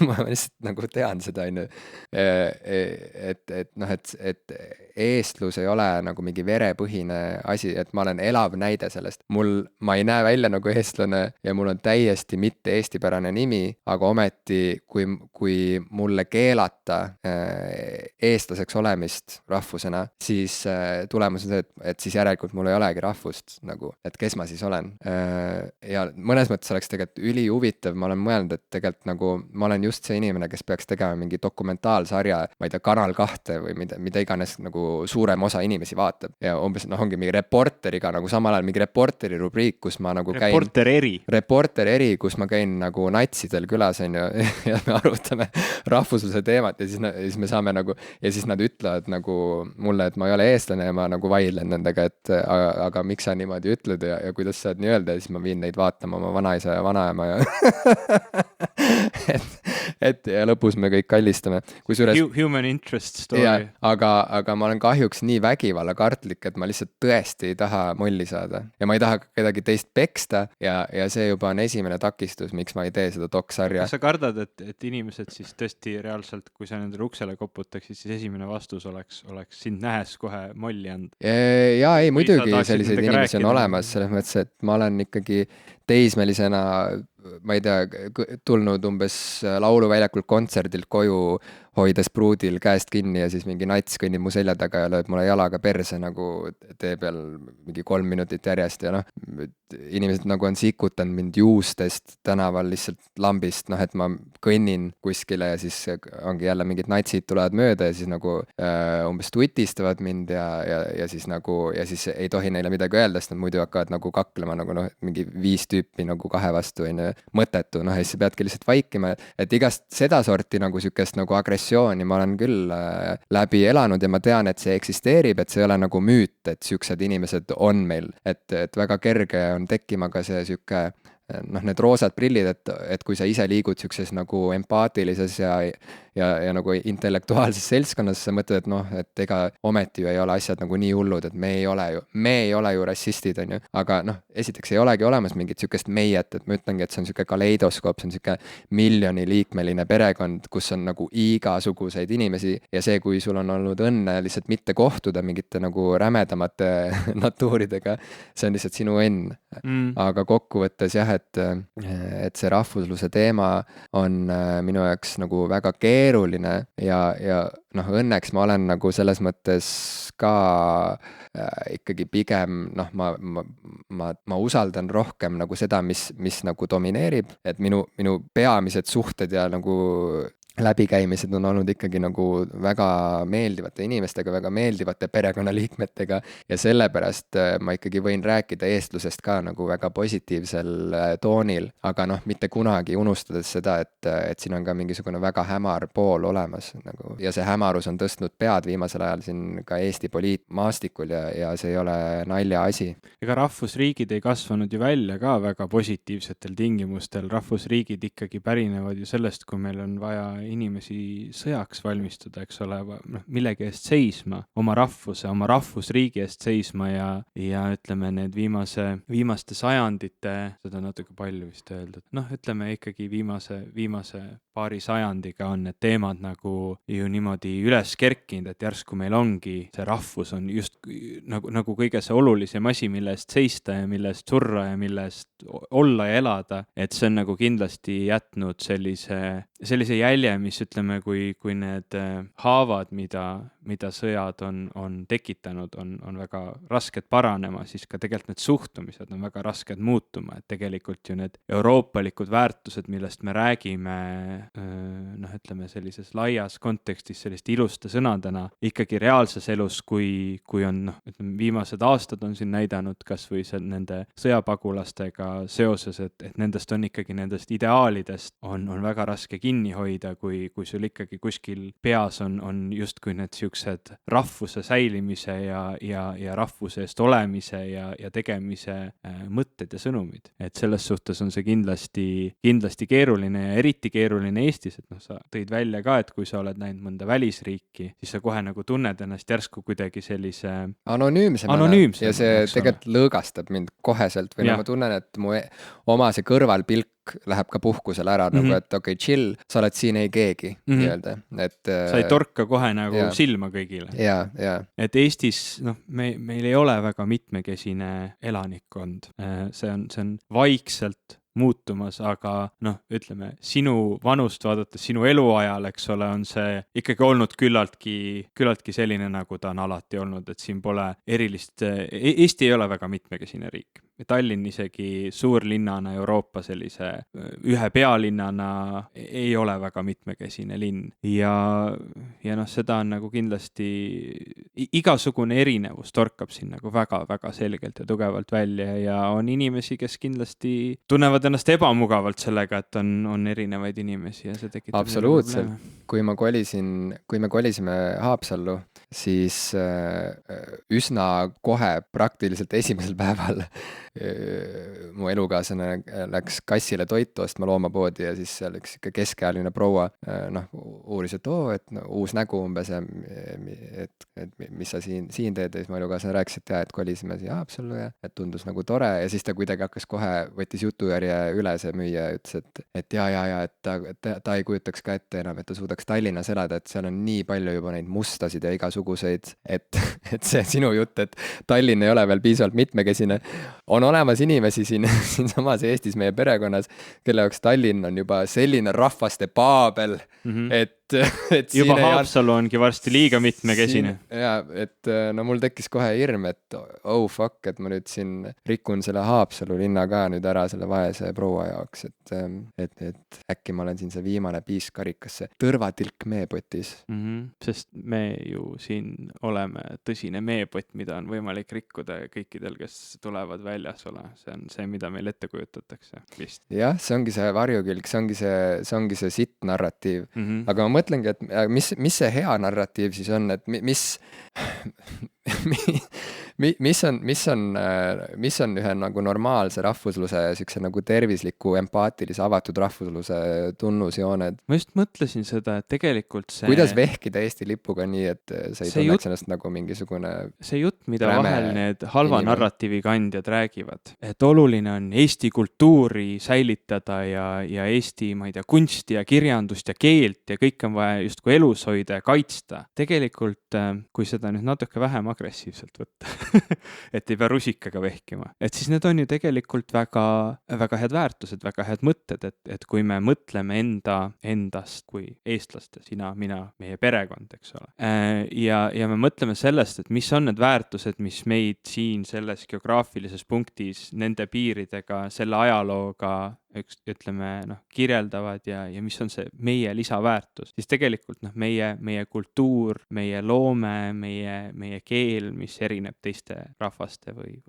Speaker 1: ma lihtsalt nagu tean seda, on ju. Et noh, et eestlus ei ole nagu mingi verepõhine asi, et ma olen elav näide sellest. Ma ei näe välja nagu eestlane ja mul on täiesti mitte eestipärane nimi, aga ometi, kui mulle keelata eestlaseks olemist rahvusena, siis tulemus on see, et siis järelikult mul ei olegi rahvust nagu, et kes ma siis olen. Ja mõnes mõttes oleks tegelikult ülihuvitav, ma olen mõelnud, et tegelikult nagu ma olen just see inimene, kes peaks tegema mingi dokumentaalsarja, ma ei tea, Kanal 2 või mida iganes nagu suurem osa inimesi vaatab. Ja umbes ongi mingi reporteriga nagu samal ajal mingi reporteri rubriik, kus ma nagu käin. Reporter eri, kus ma käin nagu natsidel külas, on ju, ja me arutame rahvusluse teemat ja siis me saame nagu, ja siis nad ütlevad nagu mulle, et ma ei ole eestlane ja ma nagu vaidlen nendega, et aga miks sa niimoodi ütled ja kuidas sa saad nii öelda ja siis ma viin neid vaatama oma vanaisa ja vanaema ja et ja lõpus me kõik kallistame.
Speaker 2: Human interest story.
Speaker 1: Aga ma olen kahjuks nii vägivallakartlik, et ma lihtsalt tõesti ei taha molli saada. Ja ma ei taha kedagi teist peksta ja see juba on esimene takistus, miks ma ei tee seda doksarja.
Speaker 2: Kas sa kardad, et inimesed siis tõesti reaalselt, kui sa nendele uksele koputaksid, siis esimene vastus oleks sind nähes kohe molli and?
Speaker 1: Jaa, ei, muidugi selliseid inimesi on olemas, selles mõttes, et ma olen ikkagi teismelisena, ma ei tea, tulnud umbes lauluväljakult kontserdilt koju, hoides pruudil käest kinni ja siis mingi nats kõnnib mu selja taga ja lööb mulle jalaga perse nagu tee peal mingi 3 minutit järjest ja noh, inimesed nagu on sikutanud mind juustest tänaval lihtsalt lambist, noh, et ma kõnnin kuskile ja siis ongi jälle mingid natsid tulevad mööda ja siis nagu umbes tutistavad mind ja siis nagu, ja siis ei tohi neile midagi öelda, sest nad muidu hakkavad nagu kaklema nagu noh, mingi 5 tüüpi nagu 2 vastu, on ju, mõttetu, noh, ja siis peadki lihtsalt vaikima, et igast seda sorti nagu sükest nagu agressiooni ma olen küll läbi elanud ja ma tean, et see eksisteerib, et see ei ole nagu müüt, et süksed inimesed on meil, et väga kerge on tekkima ka see süke, noh, need roosad prillid, et kui sa ise liigud sükses nagu empaatilises ja nagu intellektuaalses seltskonnas, sa mõtled, et noh, et ega ometi ju ei ole asjad nagu nii hullud, et me ei ole ju rassistid, on ju, aga noh, esiteks ei olegi olemas mingit sükest meiet, et ma ütlengi, et see on süke kaleidoskoop, see on süke miljoniliikmeline perekond, kus on nagu igasuguseid inimesi ja see, kui sul on olnud õnne lihtsalt mitte kohtuda mingite nagu rämedamate natuuridega, see on lihtsalt sinu õnn. Aga kokkuvõttes jah, et see rahvusluse teema on minu jaoks nagu väga keeruline ja noh, õnneks ma olen nagu selles mõttes ka ikkagi pigem noh, ma usaldan rohkem nagu seda, mis nagu domineerib, et minu peamised suhted ja nagu läbikäimised on olnud ikkagi nagu väga meeldivate inimestega, väga meeldivate perekonnaliikmetega ja sellepärast ma ikkagi võin rääkida eestlusest ka nagu väga positiivsel toonil, aga noh, mitte kunagi unustades seda, et siin on ka mingisugune väga hämar pool olemas nagu ja see hämarus on tõstnud pead viimasel ajal siin ka Eesti poliitmaastikul ja see ei ole naljaasi.
Speaker 2: Ega rahvusriigid ei kasvanud ju välja ka väga positiivsetel tingimustel, rahvusriigid ikkagi pärinevad ju sellest, kui meil on vaja inimesi sõjaks valmistuda, eks ole, noh, millegi eest seisma, oma rahvuse, oma rahvusriigi eest seisma ja ütleme, need viimaste sajandite, seda on natuke palju vist öeldud, noh, ütleme ikkagi viimase paari sajandiga on need teemad nagu ju niimoodi üles kerkinud, et järsku meil ongi see rahvus on just nagu kõige see olulisem asi, mille eest seista ja mille eest surra ja mille eest olla ja elada, et see on nagu kindlasti jätnud sellise jälje, mis ütleme, kui need haavad, mida sõjad on tekitanud, on väga rasked paranema, siis ka tegelikult need suhtumised on väga rasked muutuma, et tegelikult ju need euroopalikud väärtused, millest me räägime, noh, ütleme sellises laias kontekstis selliste iluste sõnadena, ikkagi reaalses elus, kui on, noh, ütleme, viimased aastad on siin näidanud kas või nende sõjapagulastega seoses, et nendest on ikkagi nendest ideaalidest on väga raske kinni hoida, kui sul ikkagi kuskil peas on justkui need siuksed rahvuse säilimise ja rahvuse eest olemise ja tegemise mõtted ja sõnumid. Et selles suhtes on see kindlasti keeruline ja eriti keeruline Eestis, et noh, sa tõid välja ka, et kui sa oled näinud mõnda välisriiki, siis sa kohe nagu tunned ennast järsku kuidagi sellise
Speaker 1: anonüümsemana ja see tegelikult lõõgastab mind koheselt või no ma tunnen, et mu oma see kõrvalpilk läheb ka puhkusele ära nagu, et okei, chill, sa oled siin ei keegi nii-öelda, et
Speaker 2: sa ei torka kohe nagu silma kõigile.
Speaker 1: Ja.
Speaker 2: Et Eestis, meil ei ole väga mitmekesine elanikkond. See on vaikselt muutumas, aga ütleme, sinu vanust vaadates, sinu eluajal, eks ole, on see ikkagi olnud küllaltki selline, nagu ta on alati olnud, et siin pole erilist, Eesti ei ole väga mitmekesine riik. Tallinn isegi suurlinnana Euroopa sellise ühe pealinnana ei ole väga mitmekesine linn ja seda on nagu kindlasti igasugune erinevus torkab siin nagu väga-väga selgelt ja tugevalt välja ja on inimesi, kes kindlasti tunnevad ennast ebamugavalt sellega, et on erinevaid inimesi ja see tekitab
Speaker 1: absoluutselt. Kui me kolisime Haapsallu, siis üsna kohe praktiliselt esimesel päeval mu elukaaslane läks kassile toitu ostma loomapoodi ja siis seal üks keskealine proua uuris, et uus nägu umbes, et mis sa siin teed ja siis mu elukaaslane rääkis, et kolisime siia Haapsallu ja et tundus nagu tore ja siis ta kuidagi hakkas kohe, võttis jutujärje üle see müüja ja ütles, et ta ei kujutaks ka ette enam, et ta suudaks Tallinnas elada, et seal on nii palju juba neid mustasid ja igasuguseid, et see sinu jutt, et Tallinn ei ole veel piisavalt mitmekesine, on olemas inimesi siin samas Eestis meie perekonnas, kelle jaoks Tallinn on juba selline rahvaste paabel, et
Speaker 2: juba Haapsalu ongi varsti liiga mitmekesine.
Speaker 1: Ja, et mul tekkis kohe hirm, et oh fuck, et ma nüüd siin rikun selle Haapsalu linna ka nüüd ära selle vaese proua jaoks, et äkki ma olen siin see viimane piisk karikasse tõrvatilk meepotis.
Speaker 2: Sest me ju siin oleme tõsine meepott, mida on võimalik rikkuda kõikidel, kes tulevad väljas ole. See on see, mida meil ette kujutatakse vist.
Speaker 1: Jah, see ongi see varjukülg, see ongi see sitt narratiiv. Aga ma mõtlengi, et mis see hea narratiiv siis on, et mis on ühe nagu normaalse rahvusluse, siukse nagu tervisliku, empaatilise, avatud rahvusluse tunnusjooned?
Speaker 2: Ma just mõtlesin seda, et tegelikult see...
Speaker 1: Kuidas vehkida Eesti lipuga nii, et sa ei tunneks ennast nagu mingisugune...
Speaker 2: See jutt, mida vahel need halva narratiivi kandjad räägivad, et oluline on Eesti kultuuri säilitada ja Eesti, ma ei tea, kunsti ja kirjandust ja keelt ja kõik on vaja just kui elus hoida ja kaitsta. Tegelikult, kui seda nüüd natuke vähem agressiivselt võtta, et ei pea rusikaga vehkima. Et siis need on ju tegelikult väga, väga head väärtused, väga head mõtted, et kui me mõtleme endast kui eestlaste, sina, mina, meie perekond, eks ole. Ja me mõtleme sellest, et mis on need väärtused, mis meid siin selles geograafilises punktis nende piiridega, selle ajalooga kirjeldavad ja mis on see meie lisaväärtus, siis tegelikult meie kultuur, meie loome, meie keel, mis erineb teiste rahvaste või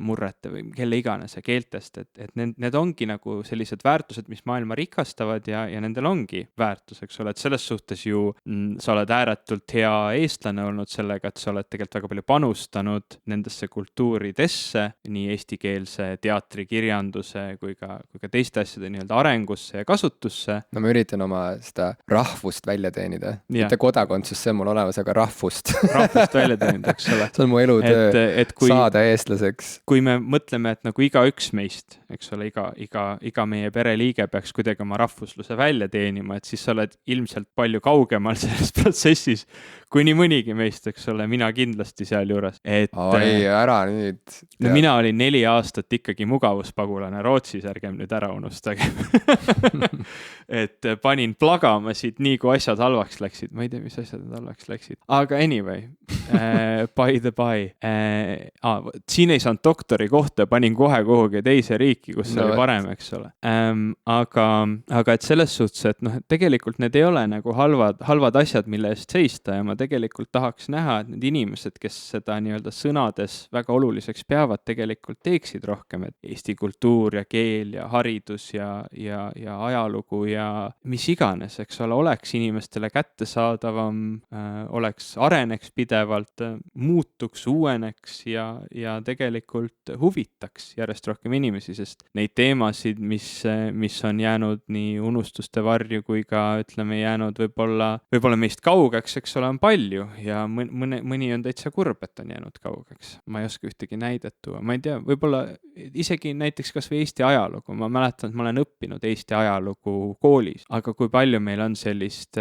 Speaker 2: murrete või kelle iganes keeltest, et need ongi nagu sellised väärtused, mis maailma rikastavad ja nendel ongi väärtus, eks ole, et selles suhtes ju sa oled ääretult hea eestlane olnud sellega, et sa oled tegelikult väga palju panustanud nendesse kultuuridesse, nii eestikeelse teatrikirjanduse kui ka teiste asjade nii-öelda arengusse ja kasutusse.
Speaker 1: No ma üritan oma seda rahvust välja teenida. Mitte kodakondsust, see on mul olemas, aga rahvust.
Speaker 2: Rahvust välja teenida, eks ole.
Speaker 1: See on mu elutöö, saada eestlaseks.
Speaker 2: Kui me mõtleme, et nagu igaüks meist, eks ole, iga meie pereliige peaks kuidagi oma rahvusluse välja teenima, et siis sa oled ilmselt palju kaugemal selles protsessis, kui nii mõnigi meist, eks ole, mina kindlasti seal juures.
Speaker 1: Ära nüüd.
Speaker 2: No mina olin 4 aastat ikkagi mugavuspagulane Rootsis, ärgem nüüd ära unustage. Et panin plagamasid nii, kui asjad halvaks läksid. Ma ei tea, mis asjad halvaks läksid. Aga anyway, by the by. Siin ei saanud doktori kohta ja panin kohe kuhugi teise riiki, kus oli parem, eks ole. Aga et selles suhtes, et tegelikult need ei ole nagu halvad asjad, mille eest seista ja ma tegelikult tahaks näha, et need inimesed, kes seda nii-öelda sõnades väga oluliseks peavad, tegelikult teeksid rohkem, et Eesti kultuur ja keel ja haridus ja ajalugu ja mis iganes, eks ole, oleks inimestele kättesaadavam, areneks pidevalt pidevalt muutuks, uueneks ja tegelikult huvitaks järjest rohkem inimesi, sest neid teemasid, mis on jäänud nii unustuste varju kui ka ütleme jäänud võib-olla meist kaugeks, eks ole, on palju ja mõni on täitsa kurb, et on jäänud kaugeks. Ma ei oska ühtegi näidet tuua, ma ei tea, võib-olla isegi näiteks kas või Eesti ajalugu, ma mäletan, et ma olen õppinud Eesti ajalugu koolis, aga kui palju meil on sellist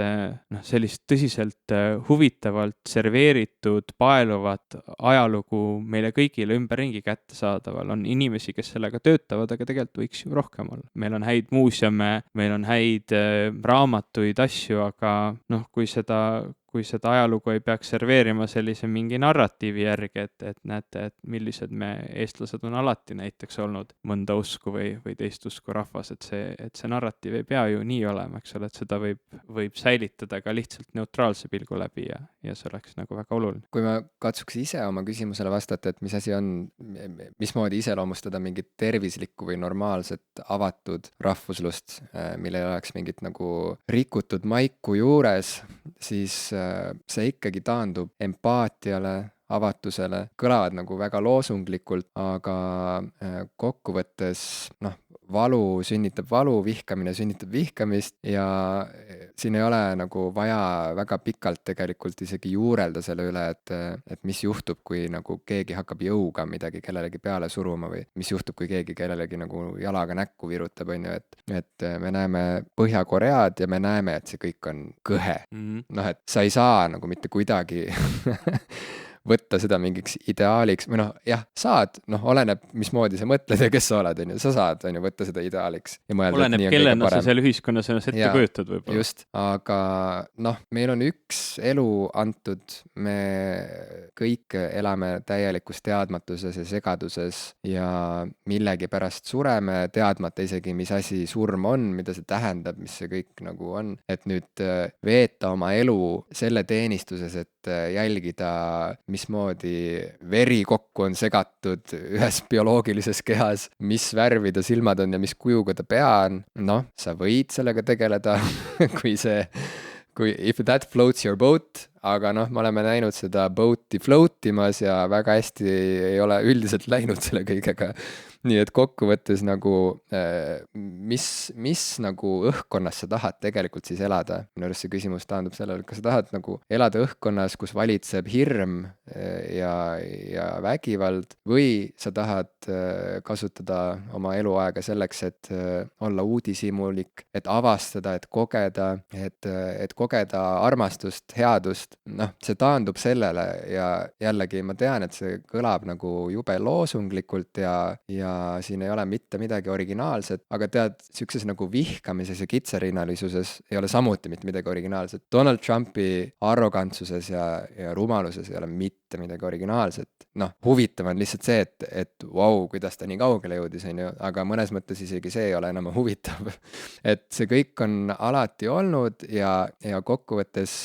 Speaker 2: tõsiselt huvitavalt serveeritud, paeluvat ajalugu meile kõigile ümberringi kättesaadaval, on inimesi, kes sellega töötavad, aga tegelikult võiks ju rohkem olla. Meil on häid muuseume, meil on häid raamatuid, asju, aga kui seda ajalugu ei peaks serveerima sellise mingi narratiivi järgi, et näete, et millised me eestlased on alati näiteks olnud mõnda usku või teist usku rahvas, et see narratiiv ei pea ju nii olema, eks ole, et seda võib säilitada ka lihtsalt neutraalse pilgu läbi ja see oleks nagu väga oluline.
Speaker 1: Kui ma katsuks ise oma küsimusele vastata, et mis asi on, mismoodi iseloomustada mingit tervislikku või normaalset avatud rahvuslust, millel oleks mingit nagu rikutud maiku juures, siis see ikkagi taandub empaatiale, avatusele, kõlavad nagu väga loosunglikult, aga kokkuvõttes valu sünnitab valu, vihkamine sünnitab vihkamist ja siin ei ole nagu vaja väga pikalt tegelikult isegi juurelda selle üle, et mis juhtub, kui nagu keegi hakkab jõuga midagi kellelegi peale suruma või mis juhtub, kui keegi kellelegi nagu jalaga näkku virutab, on ju, et me näeme Põhja-Koread ja me näeme, et see kõik on kõhe. Et sa ei saa nagu mitte kuidagi võtta seda mingiks ideaaliks, või saad, oleneb, mismoodi sa mõtled ja kes sa oled, on ju, sa saad, on ju, võtta seda ideaaliks ja mõelda,
Speaker 2: oleneb, kellena sa seal ühiskonnas ennast ette kujutad võib-olla.
Speaker 1: Just, aga meil on üks elu antud, me kõik elame täielikus teadmatuses ja segaduses ja millegi pärast sureme, teadmata isegi, mis asi surm on, mida see tähendab, mis see kõik nagu on, et nüüd veeta oma elu selle teenistuses, et jälgida, mismoodi veri kokku on segatud ühes bioloogilises kehas, mis värvi ta silmad on ja mis kujuga ta pea on. Sa võid sellega tegeleda, if that floats your boat, aga me oleme näinud seda boat'i floatimas ja väga hästi ei ole üldiselt läinud selle kõigega. Nii et kokkuvõttes nagu, mis nagu õhkkonnas sa tahad tegelikult siis elada? Minu arust see küsimus taandub sellele, kas sa tahad nagu elada õhkkonnas, kus valitseb hirm ja vägivald või sa tahad kasutada oma eluaega selleks, et olla uudishimulik, et avastada, et kogeda armastust, headust. See taandub sellele ja jällegi ma tean, et see kõlab nagu jube loosunglikult ja siin ei ole mitte midagi originaalset, aga tead, siukses nagu vihkamises ja kitsarinnalisuses ei ole samuti mitte midagi originaalset. Donald Trumpi arrogantsuses ja rumaluses ei ole mitte midagi originaalset. Huvitav on lihtsalt see, et vau, kuidas ta nii kaugele jõudis, on ju, aga mõnes mõttes isegi see ei ole enam huvitav. Et see kõik on alati olnud ja kokkuvõttes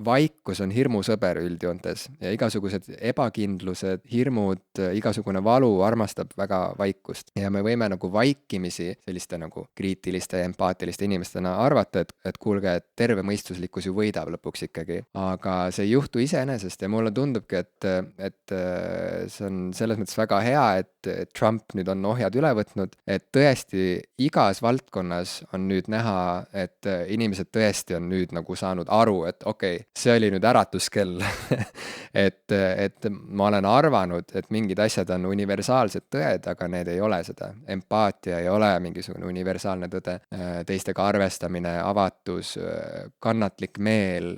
Speaker 1: vaikus on hirmusõber üldjoontes ja igasugused ebakindlused, hirmud, igasugune valu armastab väga vaikust ja me võime nagu vaikimisi selliste nagu kriitiliste ja empaatiliste inimestena arvata, et kuulge, et terve mõistuslikkus ju võidab lõpuks ikkagi, aga see ei juhtu iseenesest ja mulle tundubki, et see on selles mõttes väga hea, et Trump nüüd on ohjad üle võtnud, et tõesti igas valdkonnas on nüüd näha, et inimesed tõesti on nüüd nagu saanud aru, et okei, see oli nüüd äratuskell et ma olen arvanud, et mingid asjad on universaalsed tõed, aga need ei ole seda. Empaatia ei ole mingisugune universaalne tõde, teistega arvestamine, avatus, kannatlik meel,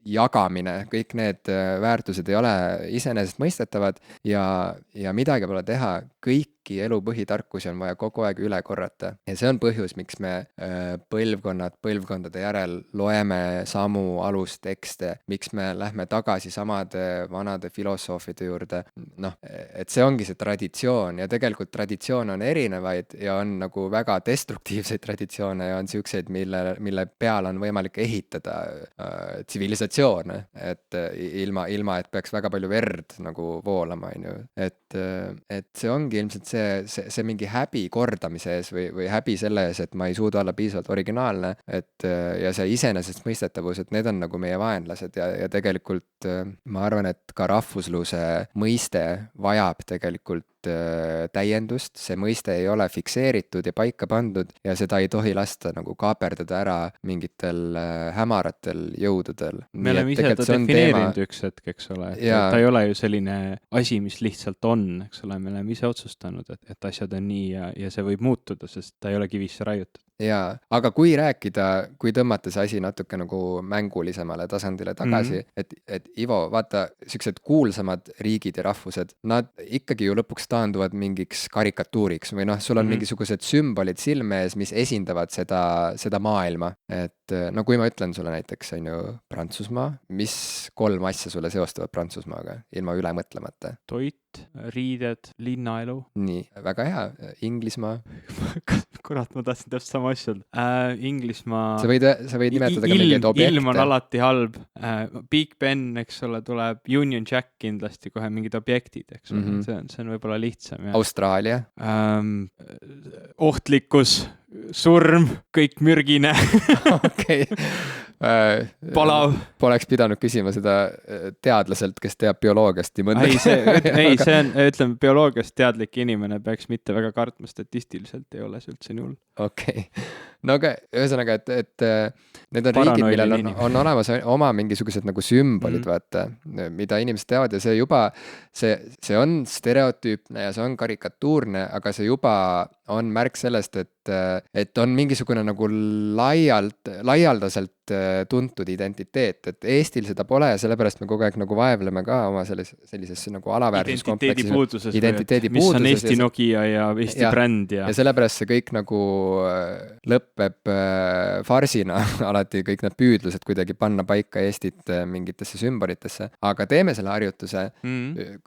Speaker 1: jagamine, kõik need väärtused ei ole iseenesestmõistetavad ja midagi pole teha, kõiki elu põhitarkusi on vaja kogu aeg üle korrata. Ja see on põhjus, miks me põlvkondade järel loeme samu alustekste, miks me lähme tagasi samade vanade filosoofide juurde. Et see ongi see traditsioon ja tegelikult traditsioon on erinevaid ja on nagu väga destruktiivseid traditsioone ja on siukseid, mille peal on võimalik ehitada tsivilisatsioone, et ilma, et peaks väga palju verd nagu voolama, on ju. Et see ongi ilmselt see mingi häbi kordamise ees või häbi selle ees, et ma ei suuda olla piisavalt originaalne, et ja see iseenesestmõistetavus, et need on nagu meie vaenlased ja tegelikult ma arvan, et ka rahvusluse mõiste vajab tegelikult täiendust, see mõiste ei ole fikseeritud ja paika pandud ja seda ei tohi lasta nagu kaaperdada ära mingitel hämaratel jõududel.
Speaker 2: Me oleme ise ta defineerinud üks hetk, eks ole, et ta ei ole ju selline asi, mis lihtsalt on, eks ole, me oleme ise otsustanud, et asjad on nii ja see võib muutuda, sest ta ei ole kivisse raiutud.
Speaker 1: Jaa, aga kui rääkida, kui tõmmata see asi natuke nagu mängulisemale tasandile tagasi, et Ivo, vaata, sellised kuulsamad riigid ja rahvused, nad ikkagi ju lõpuks taanduvad mingiks karikatuuriks või sul on mingisugused sümbolid silme ees, mis esindavad seda maailma. Et no kui ma ütlen sulle näiteks, on ju, Prantsusmaa, mis 3 asja sulle seostavad Prantsusmaaga, ilma üle mõtlemata?
Speaker 2: Toit, riided, linnaelu.
Speaker 1: Nii, väga hea. Inglismaa.
Speaker 2: Kurat, ma tahtsin täpselt sama asja. Inglismaa.
Speaker 1: Sa võid nimetada ka mingeid objekte.
Speaker 2: Ilm on alati halb. Big Ben, eks ole, tuleb Union Jack kindlasti kohe mingid objektid, eks ole. See on võib-olla lihtsam. Ja.
Speaker 1: Austraalia.
Speaker 2: Ohtlikkus, surm, kõik mürgine.
Speaker 1: Okei.
Speaker 2: Palav.
Speaker 1: Poleks pidanud küsima seda teadlaselt, kes teab bioloogiast nii mõnda.
Speaker 2: See on, ütleme, bioloogiast teadlik inimene peaks mitte väga kartma, statistiliselt ei ole see üldse nii hull.
Speaker 1: Okei. No aga ühesõnaga, et need on riigid, millel on olemas oma mingisugused nagu sümbolid, vaata, mida inimesed teavad ja see juba, see on stereotüüpne ja see on karikatuurne, aga see juba on märk sellest, et on mingisugune nagu laialdaselt tuntud identiteet, et Eestil seda pole ja sellepärast me kogu aeg nagu vaevleme ka oma sellises nagu alaväärsuskompleksis.
Speaker 2: Identiteedi puuduses. Mis on Eesti Nokia ja Eesti bränd ja
Speaker 1: sellepärast see kõik nagu lõpeb farsina alati kõik need püüdlused kuidagi panna paika Eestit mingitesse sümbolitesse, aga teeme selle harjutuse.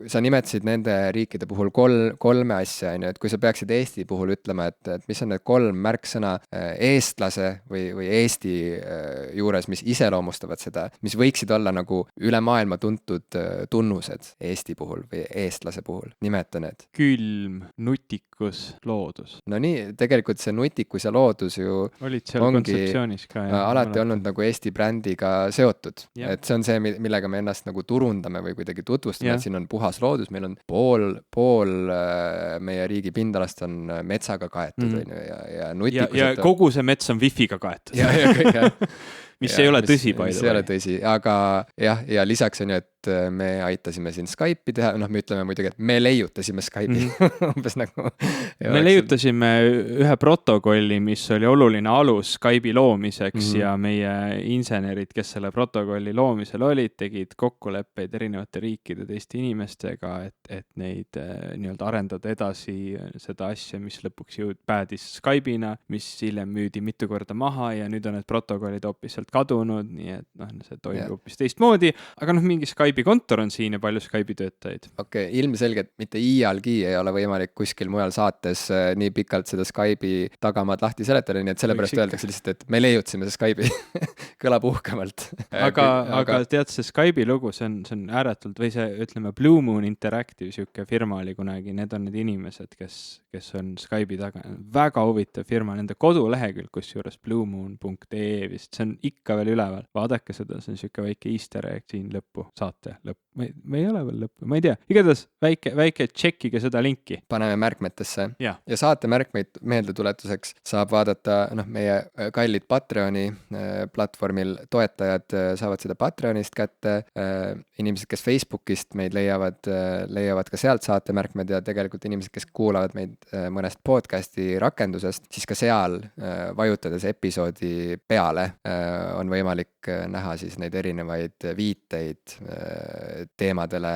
Speaker 1: Sa nimetasid nende riikide puhul 3 asja, et kui sa peaksid Eesti puhul ütlema, et mis on need 3 märksõna eestlase või Eesti juures, mis iseloomustavad seda, mis võiksid olla nagu üle maailma tuntud tunnused Eesti puhul või eestlase puhul, nimeta need.
Speaker 2: Külm, nutikus, loodus.
Speaker 1: No nii, tegelikult see nutikus ja loodus ju
Speaker 2: olid seal kontseptsioonis ka.
Speaker 1: Alati olnud nagu Eesti brändiga seotud. Et see on see, millega me ennast nagu turundame või kuidagi tutvustame, et siin on puhas loodus, meil on pool meie riigi pindalast on metsaga kaetud ja nutikus.
Speaker 2: Ja kogu see mets on wifi'ga kaetud. Mis ei ole tõsi,
Speaker 1: see ei ole tõsi, aga jah, ja lisaks on ju, et me aitasime siin Skype'i teha, me ütleme muidugi, et me leiutasime Skype'i. Umbes nagu.
Speaker 2: Me leiutasime ühe protokolli, mis oli oluline alus Skype'i loomiseks ja meie insenerid, kes selle protokolli loomisel olid, tegid kokkuleppeid erinevate riikide teiste inimestega, et neid nii-öelda arendada edasi seda asja, mis lõpuks päädis Skype'ina, mis hiljem müüdi mitu korda maha ja nüüd on need protokollid hoopis sealt kadunud, nii et see toimub hoopis teistmoodi, aga mingi Skype'i kontor on siin ja palju Skype'i töötajaid.
Speaker 1: Okei, ilmselgelt mitte iialgi ei ole võimalik kuskil mujal saates nii pikalt seda Skype'i tagamaad lahti seletada, nii et sellepärast öeldakse lihtsalt, et me leiutasime Skype'i. Kõlab uhkemalt.
Speaker 2: Aga tead, see Skype'i lugu, see on ääretult, või see, ütleme, Blue Moon Interactive, siuke firma oli kunagi, need on need inimesed, kes on Skype'i taga. Väga huvitav firma, nende kodulehekülg, kusjuures bluemoon.ee vist, see on ikka veel üleval. Vaadake seda, see on siuke väike easter egg siin lõppu, saate lõpp. Me ei ole veel lõppu, ma ei tea. Igatahes väike tšekkige seda linki.
Speaker 1: Paneme märkmetesse. Ja saate märkmeid meeldetuletuseks saab vaadata, meie kallid Patreoni platvormil toetajad saavad seda Patreonist kätte. Inimesed, kes Facebookist meid leiavad ka sealt saate märkmed ja tegelikult inimesed, kes kuulavad meid mõnest podcasti rakendusest, siis ka seal vajutades episoodi peale on võimalik näha siis neid erinevaid viiteid teemadele,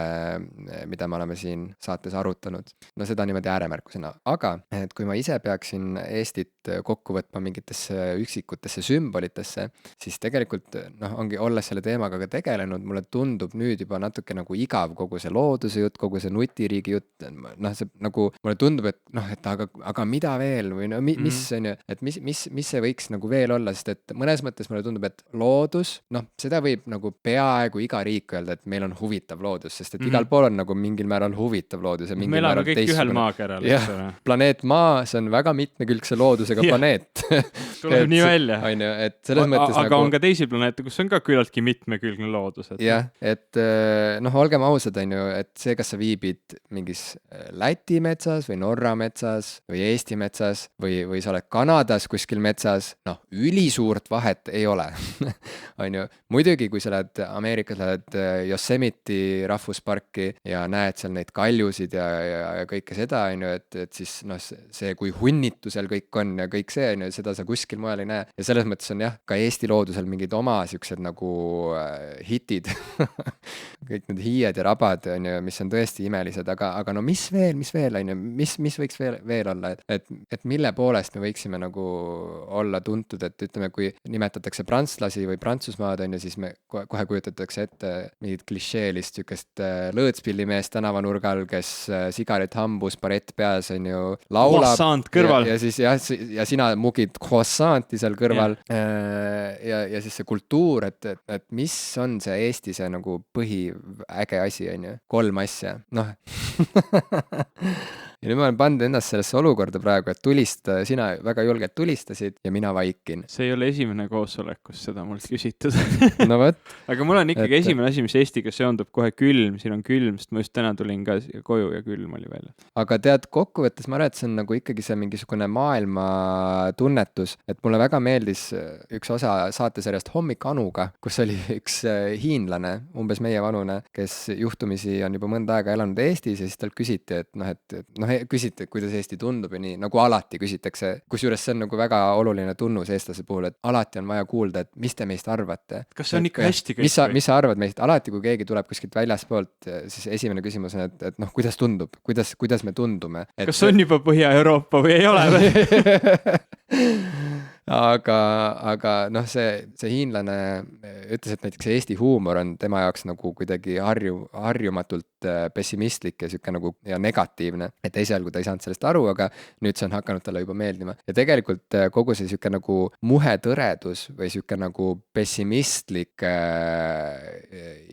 Speaker 1: mida me oleme siin saates arutanud. No seda niimoodi ääremärkusena. Aga et kui ma ise peaksin Eestit kokku võtma mingitesse üksikutesse sümbolitesse, siis tegelikult noh, ongi olles selle teemaga ka tegelenud, mulle tundub nüüd juba natuke nagu igav kogu see looduse jutt, kogu see nutiriigi jutt, noh, see nagu mulle tundub, et noh, et aga mida veel või no mis on ju, et mis see võiks nagu veel olla, sest et mõnes mõttes mulle tundub, et loodus, noh, seda võib nagu peaaegu iga riik öelda, et meil on huvitav loodus, sest et igal pool on nagu mingil määral huvitav loodus ja mingil
Speaker 2: me elame
Speaker 1: määral
Speaker 2: kõik ühel maakeral, eks ole.
Speaker 1: Planeet Maa, see on väga mitmekülgse loodusega planeet.
Speaker 2: Tuleb nii välja.
Speaker 1: On ju, et selles mõttes
Speaker 2: aga nagu on ka teisi planeete, kus on ka küllaltki mitmekülgne loodus.
Speaker 1: Jah, et noh, olgem ausad, on ju, et see, kas sa viibid mingis Läti metsas või Norra metsas või Eesti metsas või sa oled Kanadas kuskil metsas, noh, ülisuurt vahet ei ole. On ju, muidugi, kui sa lähed Ameerikas, lähed Yosemite rahvusparki ja näed seal neid kaljusid ja kõike seda, on ju, et siis noh, see, kui hunnitu seal kõik on ja kõik see, on ju, seda sa kuskil mujal ei näe. Ja selles mõttes on jah, ka Eesti loodusel mingid oma siuksed nagu hitid. Kõik need hiied ja rabad, on ju, mis on tõesti imelised, aga no mis veel, on ju, mis võiks veel olla, et mille poolest me võiksime nagu olla tuntud, et ütleme, kui nimetatakse prantslasi või Prantsusmaad, on ju, siis me kohe kujutatakse ette mingit klišeelist siukest lõõtspillimeest tänavanurgal, kes sigaret hambus, barett peas, on ju, laulab.
Speaker 2: Croissant kõrval.
Speaker 1: Ja siis ja sina mugid croissanti seal kõrval. Ja siis see kultuur, et mis on see Eesti see nagu põhiäge asi, on ju, 3 asja, noh. Ja nüüd ma olen pannud ennast sellesse olukorda praegu, et sina väga julgelt tulistasid ja mina vaikin.
Speaker 2: See ei ole esimene koosolek, kus seda mult küsitud.
Speaker 1: No võt.
Speaker 2: Aga mul on ikkagi esimene asi, mis Eestiga seondub kohe külm, siin on külm, sest ma just täna tulin ka koju ja külm oli veel.
Speaker 1: Aga tead, kokkuvõttes ma arvan, et see on nagu ikkagi see mingisugune maailma tunnetus, et mulle väga meeldis üks osa saatesarjast Hommik Anuga, kus oli üks hiinlane, umbes meie vanune, kes juhtumisi on juba mõnda aega elanud Eestis ja siis talt küsiti, et küsiti, kuidas Eesti tundub ja nii, nagu alati küsitakse, kusjuures see on nagu väga oluline tunnus eestlase puhul, et alati on vaja kuulda, et mis te meist arvate.
Speaker 2: Kas see on ikka hästi kõik?
Speaker 1: Mis sa arvad meist? Alati, kui keegi tuleb kuskilt väljaspoolt, siis esimene küsimus on, et noh, kuidas tundub, kuidas me tundume.
Speaker 2: Kas on juba Põhja-Euroopa või ei ole?
Speaker 1: Aga noh, see hiinlane ütles, et näiteks Eesti huumor on tema jaoks nagu kuidagi harjumatult pessimistlik ja siuke nagu ja negatiivne, et esialgu ta ei saanud sellest aru, aga nüüd see on hakanud talle juba meeldima. Ja tegelikult kogu see siuke nagu muhetõredus või siuke nagu pessimistlik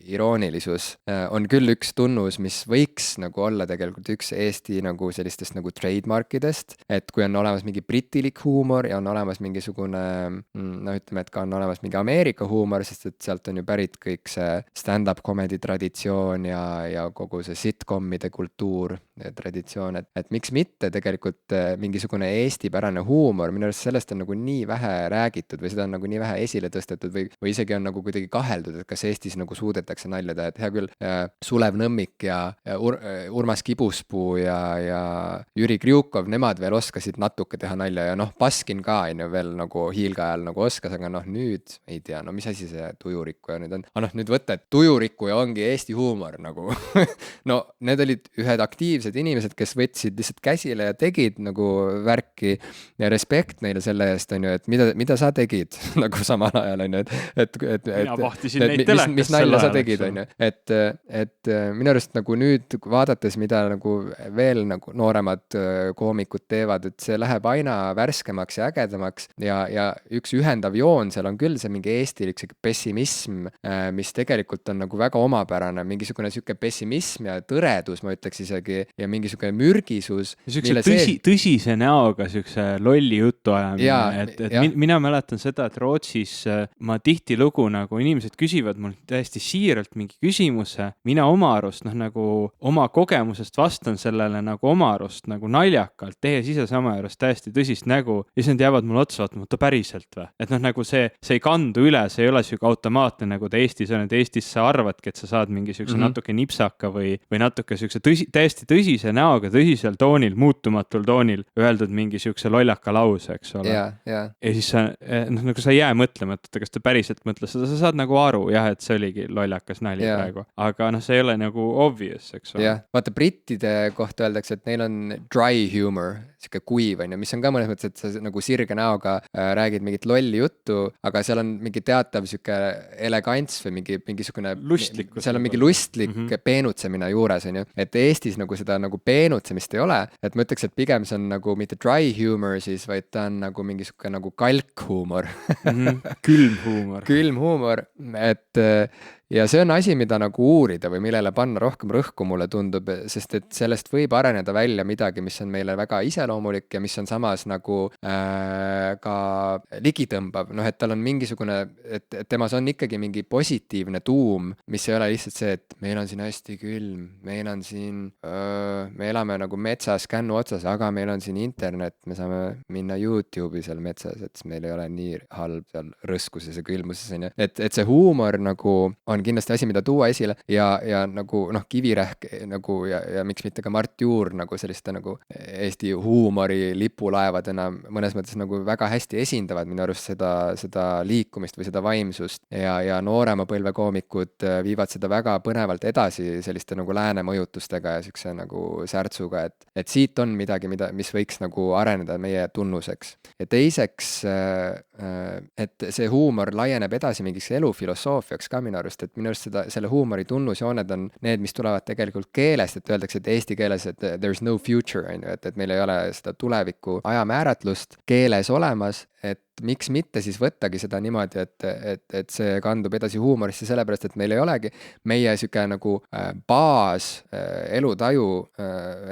Speaker 1: iroonilisus on küll üks tunnus, mis võiks nagu olla tegelikult üks Eesti nagu sellistest nagu trademarkidest, et kui on olemas mingi britilik huumor ja on olemas mingisugune, no ütleme, et ka on olemas mingi Ameerika huumor, sest et sealt on ju pärit kõik see stand-up comedy traditsioon ja kogu see sitcomide kultuur ja traditsioon, et miks mitte tegelikult mingisugune eestipärane huumor, minu arust sellest on nagu nii vähe räägitud või seda on nagu nii vähe esile tõstetud või isegi on nagu kuidagi kaheldud, et kas Eestis nagu suudetakse nalja teha, et hea küll, Sulev Nõmmik ja Urmas Kibuspuu ja Jüri Kriukov, nemad veel oskasid natuke teha nalja ja noh, Baskin ka on ju veel nagu hiilga ajal nagu oskas, aga noh, nüüd ei tea, no mis asi see tujurikkuja nüüd on, aga noh, nüüd võtta, et tujurikkuja ongi Eesti huumor nagu no need olid ühed aktiivsed inimesed, kes võtsid lihtsalt käsile ja tegid nagu värki ja respekt neile selle eest, on ju, et mida sa tegid nagu samal ajal, on ju, et
Speaker 2: mina vahtisin neid telekas
Speaker 1: mis nalja sa tegid, on ju, et minu arust nagu nüüd vaadates, mida nagu veel nagu nooremad koomikud teevad, et see läheb aina värskemaks ja ägedamaks ja üks ühendav joon seal on küll see mingi eestilik siuke pessimism, mis tegelikult on nagu väga omapärane, mingisugune siuke pessimism ja tõredus, ma ütleks isegi, ja mingisugune mürgisus.
Speaker 2: Tõsise näoga siukse lolli jutu ajamine, mina mäletan seda, et Rootsis ma tihtilugu nagu inimesed küsivad mul täiesti siiralt mingi küsimuse, mina oma arust nagu oma kogemusest vastan sellele nagu oma arust nagu naljakalt, tehes ise sama juures täiesti tõsist nägu ja siis nad jäävad mulle otsa vaatama, ta päriselt või? Et noh, nagu see ei kandu üle, see ei ole siuke automaatne nagu ta Eestis on, et Eestis sa arvadki, et sa saad mingi siukse natuke nipsaka või natuke siukse täiesti tõsise näoga, tõsisel toonil, muutumatul toonil öeldud mingi siukse lollaka lause, eks ole. Ja siis sa, nagu sa ei jää mõtlema, et kas ta päriselt mõtles seda, sa saad nagu aru, jah, et see oligi lollakas nali praegu. Aga see ei ole nagu obvious, eks ole.
Speaker 1: Jah, vaata brittide kohta öeldakse, et neil on dry humor, sihuke kuiv on ju, mis on ka mõnes mõttes, et sa nagu sirge näoga räägid mingit lolli juttu, aga seal on mingi teatav sihuke elegants või mingisugune
Speaker 2: lustlikkus.
Speaker 1: seal on mingi lustlik peenutsemine juures on ju, et Eestis nagu seda nagu peenutsemist ei ole, et ma ütleks, et pigem see on nagu mitte dry humor siis, vaid ta on nagu mingisugune nagu kalkhuumor
Speaker 2: külm huumor.
Speaker 1: külm huumor, et ja see on asi, mida nagu uurida või millele panna rohkem rõhku, mulle tundub, sest et sellest võib areneda välja midagi, mis on meile väga iseloomulik ja mis on samas nagu ka ligitõmbav, noh, et tal on mingisugune, et temas on ikkagi mingi positiivne tuum, mis ei ole lihtsalt see, et meil on siin hästi külm, meil on siin, me elame nagu metsas kännu otsas, aga meil on siin internet, me saame minna YouTube'i seal metsas, et meil ei ole nii halb seal rõskuses ja külmuses, on ju. Et see huumor nagu on kindlasti asi, mida tuua esile ja nagu noh, Kivirähk nagu ja miks mitte ka Mart Juur nagu selliste nagu Eesti huumori lipulaevadena mõnes mõttes nagu väga hästi esindavad minu arust seda liikumist või seda vaimsust ja noorema põlve koomikud viivad seda väga põnevalt edasi selliste nagu lääne mõjutustega ja siukse nagu särtsuga, et siit on midagi, mis võiks nagu areneda meie tunnuseks. Ja teiseks, et see huumor laieneb edasi mingiks elufilosoofiaks ka minu arust, et minu arust selle huumori tunnusjooned on need, mis tulevad tegelikult keelest, et öeldakse, et eesti keeles, et there's no future, on ju, et meil ei ole seda tuleviku ajamääratlust keeles olemas, et miks mitte siis võttagi seda niimoodi, et see kandub edasi huumorisse, sellepärast et meil ei olegi meie sihuke nagu baas elutaju,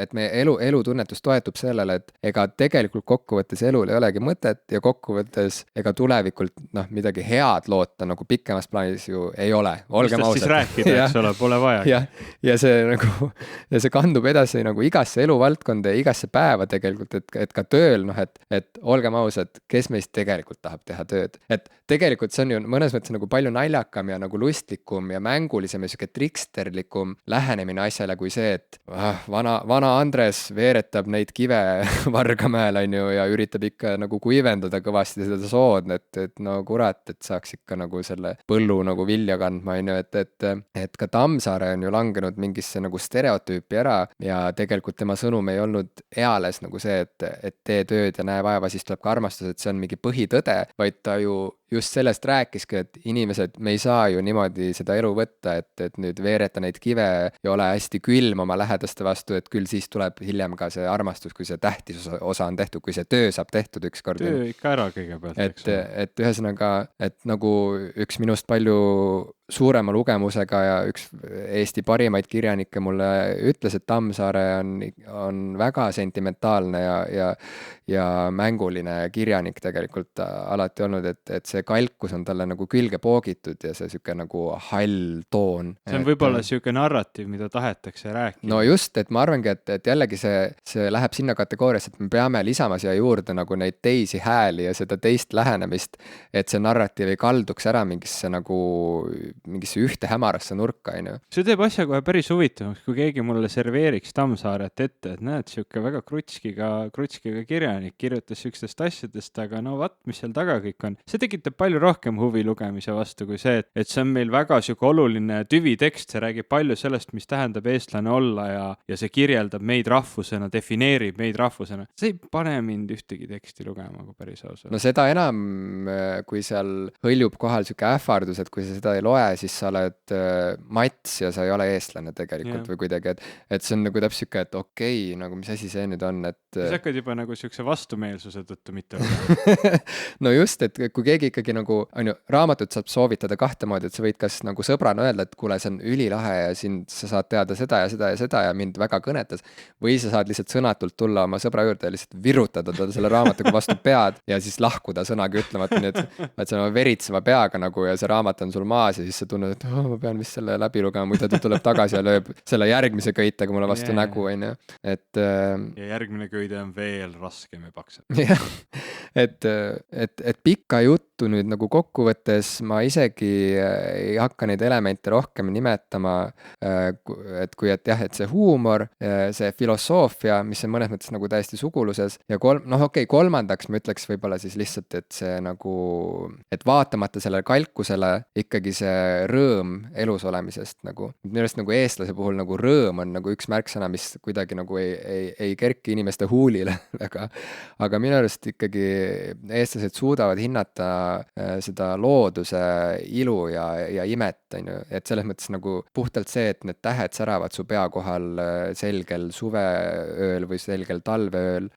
Speaker 1: et meie elutunnetus toetub sellele, et ega tegelikult kokkuvõttes elul ei olegi mõtet ja kokkuvõttes ega tulevikult noh, midagi head loota nagu pikemas plaanis ju ei ole, olgem ausad.
Speaker 2: Mis siis rääkida, eks ole, pole vaja.
Speaker 1: Ja see kandub edasi nagu igasse eluvaldkonda ja igasse päeva tegelikult, et ka tööl, noh, et olgem ausad, kes meist tegelikult tahab teha tööd. Et tegelikult see on ju mõnes mõttes nagu palju naljakam ja nagu lustlikum ja mängulisem ja siuke triksterlikum lähenemine asjale kui see, et vana Andres veeretab neid kive Vargamäel on ju ja üritab ikka nagu kuivendada kõvasti seda sood, et no kurat, et saaks ikka nagu selle põllu nagu vilja kandma on ju, et ka Tammsaare on ju langenud mingisse nagu stereotüüpi ära ja tegelikult tema sõnum ei olnud eales nagu see, et tee tööd ja näe vaeva, siis tuleb ka armastus, et see on mingi põhitõde, vaid ta ju just sellest rääkiski, et inimesed, me ei saa ju niimoodi seda elu võtta, et nüüd veereta neid kive ja ole hästi külm oma lähedaste vastu, et küll siis tuleb hiljem ka see armastus, kui see tähtis osa on tehtud, kui see töö saab tehtud ükskord.
Speaker 2: Töö ikka ära kõigepealt.
Speaker 1: Et ühesõnaga, et nagu üks minust palju suurema lugemusega ja üks Eesti parimaid kirjanikke mulle ütles, et Tammsaare on väga sentimentaalne ja mänguline kirjanik tegelikult alati olnud, et see kalkus on talle nagu külge poogitud ja see siuke nagu hall toon.
Speaker 2: See on võib-olla siuke narratiiv, mida tahetakse rääkida.
Speaker 1: No just, et ma arvangi, et jällegi see läheb sinna kategooriasse, et me peame lisama siia juurde nagu neid teisi hääli ja seda teist lähenemist, et see narratiiv ei kalduks ära mingisse ühte hämarasse nurka, on ju.
Speaker 2: See teeb asja kohe päris huvitavaks, kui keegi mulle serveeriks Tammsaaret ette, et näed, siuke väga krutskiga kirjanik kirjutas siukestest asjadest, aga no vat, mis seal taga kõik on. See tekitab palju rohkem huvi lugemise vastu kui see, et see on meil väga siuke oluline tüvitekst, see räägib palju sellest, mis tähendab eestlane olla ja see kirjeldab meid rahvusena, defineerib meid rahvusena. See ei pane mind ühtegi teksti lugema, kui päris ausalt.
Speaker 1: No seda enam, kui seal hõljub kohal siuke ähvardus, et kui sa seda ei loe, siis sa oled mats ja sa ei ole eestlane tegelikult või kuidagi, et see on nagu täpselt siuke, et okei, nagu mis asi see nüüd on, et
Speaker 2: siis hakkad juba nagu siukse vastumeelsuse tõttu mitte olla.
Speaker 1: No just, et kui keegi ikkagi nagu, on ju, raamatut saab soovitada kahte moodi, et sa võid kas nagu sõbrana öelda, et kuule, see on ülilahe ja siin sa saad teada seda ja seda ja seda ja mind väga kõnetas, või sa saad lihtsalt sõnatult tulla oma sõbra juurde ja lihtsalt virutada ta selle raamatuga vastu pead ja siis lahkuda sõnaga ütlemata, nii et sa veritseva peaga nagu ja see raamat on sul maas ja siis sa tunned, et ma pean vist selle läbi lugema, muidu ta tuleb tagasi ja lööb selle järgmise köitega mulle vastu nägu, on ju.
Speaker 2: Ja järgmine köide on veel raskem ja paksem.
Speaker 1: Jah, et pikka juttu jutu nüüd nagu kokkuvõttes ma isegi ei hakka neid elemente rohkem nimetama, et kui et jah, et see huumor, see filosoofia, mis on mõnes mõttes nagu täiesti suguluses ja kolmandaks ma ütleks võib-olla siis lihtsalt, et see nagu, et vaatamata sellele kalkusele ikkagi see rõõm elus olemisest nagu, minu arust nagu eestlase puhul nagu rõõm on nagu üks märksõna, mis kuidagi nagu ei kerki inimeste huulile aga minu arust ikkagi eestlased suudavad hinnata seda looduse ilu ja imet, on ju, et selles mõttes nagu puhtalt see, et need tähed säravad su pea kohal selgel suveööl või selgel talveööl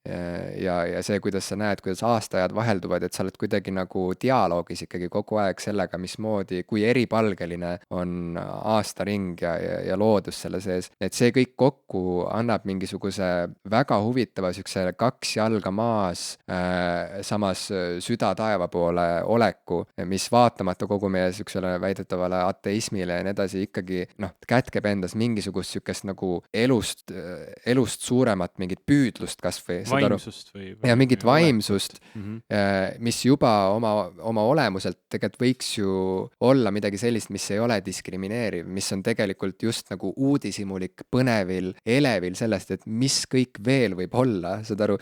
Speaker 1: ja see, kuidas sa näed, kuidas aastaajad vahelduvad, et sa oled kuidagi nagu dialoogis ikkagi kogu aeg sellega, mismoodi, kui eripalgeline on aastaring ja loodus selle sees, et see kõik kokku annab mingisuguse väga huvitava siukse kaks jalga maas, samas süda taeva poole oleku, mis vaatamata kogu meie siuksele väidetavale ateismile ja nii edasi ikkagi kätkeb endas mingisugust siukest nagu elust suuremat mingit püüdlust kasvõi.
Speaker 2: Vaimsust või
Speaker 1: ja mingit vaimsust, mis juba oma olemuselt tegelikult võiks ju olla midagi sellist, mis ei ole diskrimineeriv, mis on tegelikult just nagu uudishimulik, põnevil, elevil sellest, et mis kõik veel võib olla, saad aru,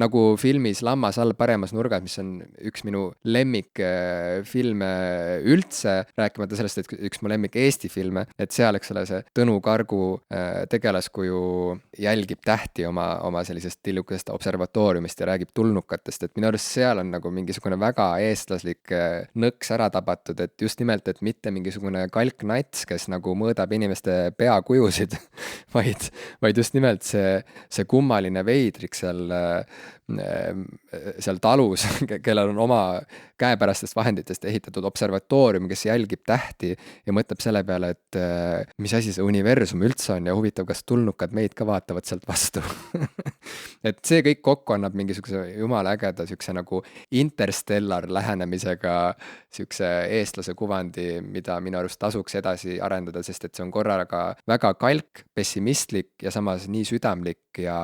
Speaker 1: nagu filmis Lammas all paremas nurgas, mis on üks minu lemmikfilme üldse, rääkimata sellest, et üks mu lemmik Eesti filme, et seal, eks ole, see Tõnu Kargu tegelaskuju jälgib tähti oma sellisest tillukesest observatooriumist ja räägib tulnukatest, et minu arust seal on nagu mingisugune väga eestlaslik nõks ära tabatud, et just nimelt, et mitte mingisugune kalknats, kes nagu mõõdab inimeste peakujusid, vaid just nimelt see kummaline veidrik seal talus, kellel on oma käepärastest vahenditest ehitatud observatoorium, kes jälgib tähti ja mõtleb selle peale, et mis asi see universum üldse on ja huvitav, kas tulnukad meid ka vaatavad sealt vastu. et see kõik kokku annab mingisuguse jumala ägeda siukse nagu interstellar lähenemisega siukse eestlase kuvandi, mida minu arust tasuks edasi arendada, sest et see on korraga väga kalk, pessimistlik ja samas nii südamlik ja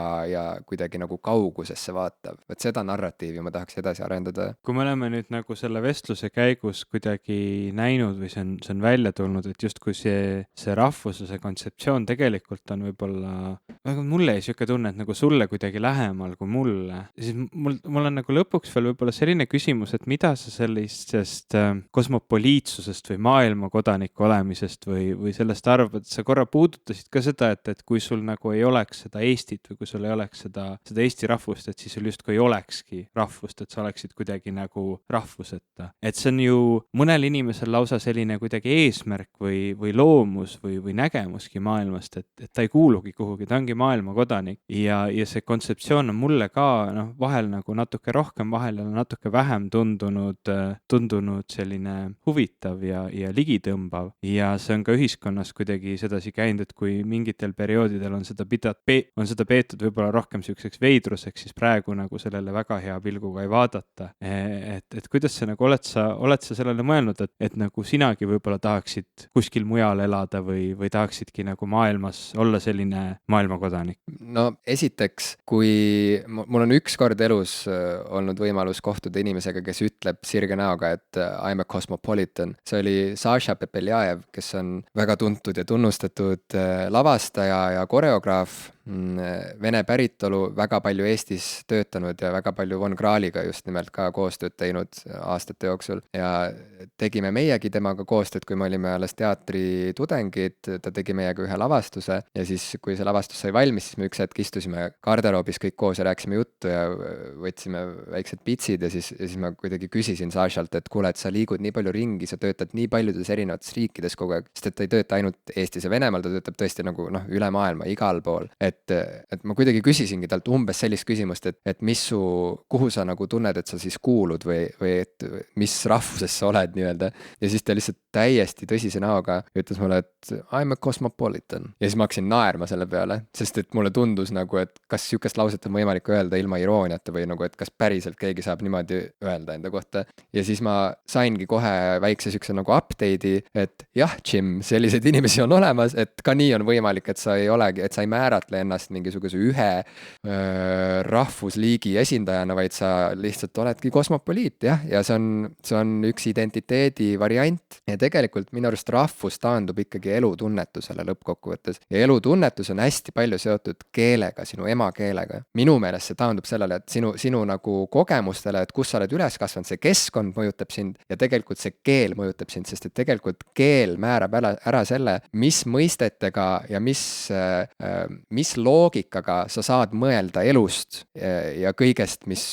Speaker 1: kuidagi nagu kaugusesse vaatav. Et seda narratiivi ma tahaks edasi arendada.
Speaker 2: Kui me oleme nüüd nagu selle vestluse käigus kuidagi näinud või see on välja tulnud, et justkui see rahvusluse kontseptsioon tegelikult on võib-olla, mulle jäi siuke tunne, et nagu sulle kuidagi lähemal kui mulle, siis mul on nagu lõpuks veel võib-olla selline küsimus, et mida sa sellisest kosmopoliitsusest või maailmakodaniku olemisest või sellest arvad, sa korra puudutasid ka seda, et kui sul nagu ei oleks seda Eestit või kui sul ei oleks seda Eesti rahvust, et siis sul justkui ei olekski rahvust, et sa oleksid kuidagi nagu rahvuseta. Et see on ju mõnel inimesel lausa selline kuidagi eesmärk või loomus või nägemuski maailmast, et ta ei kuulugi kuhugi, ta ongi maailmakodanik ja see kontseptsioon on mulle ka vahel nagu natuke rohkem, vahel natuke vähem tundunud selline huvitav ja ligitõmbav ja see on ka ühiskonnas kuidagi sedasi käinud, et kui mingitel perioodidel on seda peetud võib-olla rohkem siukseks veidruseks, siis praegu nagu sellele väga hea pilguga ei vaadata. Et kuidas sa nagu oled sa sellele mõelnud, et nagu sinagi võib-olla tahaksid kuskil mujal elada või tahaksidki nagu maailmas olla selline maailmakodanik?
Speaker 1: No esiteks, kui mul on üks kord elus olnud võimalus kohtuda inimesega, kes ütleb sirge näoga, et I'm a cosmopolitan. See oli Saša Pepeljajev, kes on väga tuntud ja tunnustatud lavastaja ja koreograaf, vene päritolu, väga palju Eestis töötanud ja väga palju Von Krahliga just nimelt ka koostööd teinud aastate jooksul ja tegime meiegi temaga koostööd, kui me olime alles teatritudengid, ta tegi meiega ühe lavastuse ja siis, kui see lavastus sai valmis, siis me üks hetk istusime garderoobis kõik koos ja rääkisime juttu ja võtsime väiksed pitsid ja siis ma kuidagi küsisin Sašalt, et kuule, et sa liigud nii palju ringi, sa töötad nii paljudes erinevates riikides kogu aeg, sest et ta ei tööta ainult Eestis ja Venemaal, ta töötab tõesti nagu üle maailma, igal pool. Et ma kuidagi küsisingi talt umbes sellist küsimust, et kuhu sa nagu tunned, et sa siis kuulud või et mis rahvusest sa oled nii-öelda. Ja siis ta lihtsalt täiesti tõsise näoga ütles mulle, et I'm a cosmopolitan. Ja siis ma hakkasin naerma selle peale, sest et mulle tundus nagu, et kas sihukest lauset on võimalik öelda ilma irooniata või nagu, et kas päriselt keegi saab niimoodi öelda enda kohta. Ja siis ma saingi kohe väikse sihukese nagu update'i, et jah, Jim, selliseid inimesi on olemas, et ka nii on võimalik, et sa ei määratle ennast mingisuguse ühe rahvusliigi esindajana, vaid sa lihtsalt oledki kosmopoliit, jah, ja see on üks identiteedi variant ja tegelikult minu arust rahvus taandub ikkagi elutunnetusele lõppkokkuvõttes ja elutunnetus on hästi palju seotud keelega, sinu emakeelega. Minu meelest see taandub sellele, et sinu nagu kogemustele, et kus sa oled üles kasvanud, see keskkond mõjutab sind ja tegelikult see keel mõjutab sind, sest et tegelikult keel määrab ära selle, mis mõistetega ja mis loogikaga sa saad mõelda elust ja kõigest, mis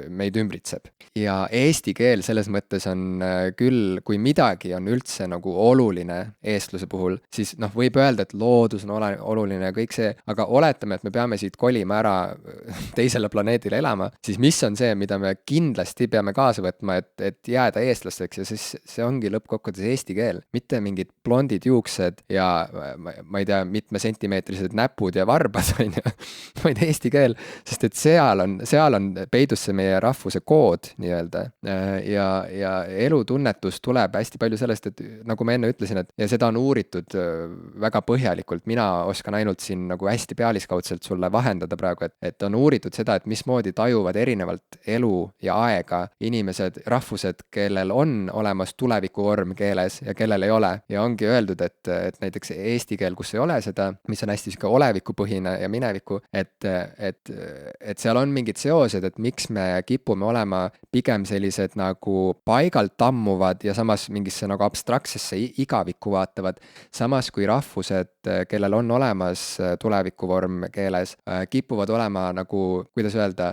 Speaker 1: meid ümbritseb. Ja eesti keel selles mõttes on küll, kui midagi on üldse nagu oluline eestluse puhul, siis noh, võib öelda, et loodus on oluline ja kõik see, aga oletame, et me peame siit kolima ära teisele planeedile elama, siis mis on see, mida me kindlasti peame kaasa võtma, et jääda eestlasteks ja siis see ongi lõppkokkuvõttes eesti keel, mitte mingid blondid juuksed ja ma ei tea, mitme sentimeetrised näpud ja varbad, on ju, vaid eesti keel, sest et seal on peidus see meie rahvuse kood nii-öelda ja elutunnetus tuleb hästi palju sellest, et nagu ma enne ütlesin, et ja seda on uuritud väga põhjalikult, mina oskan ainult siin nagu hästi pealiskaudselt sulle vahendada praegu, et on uuritud seda, et mismoodi tajuvad erinevalt elu ja aega inimesed, rahvused, kellel on olemas tulevikuvorm keeles ja kellel ei ole ja ongi öeldud, et näiteks eesti keel, kus ei ole seda, mis on hästi sihuke olevikupõhine ja mineviku, et seal on mingid seosed, et miks me kipume olema pigem sellised nagu paigalt tammuvad ja samas mingisse nagu abstraktsesse igavikku vaatavad, samas kui rahvused, kellel on olemas tulevikuvorm keeles, kipuvad olema nagu, kuidas öelda,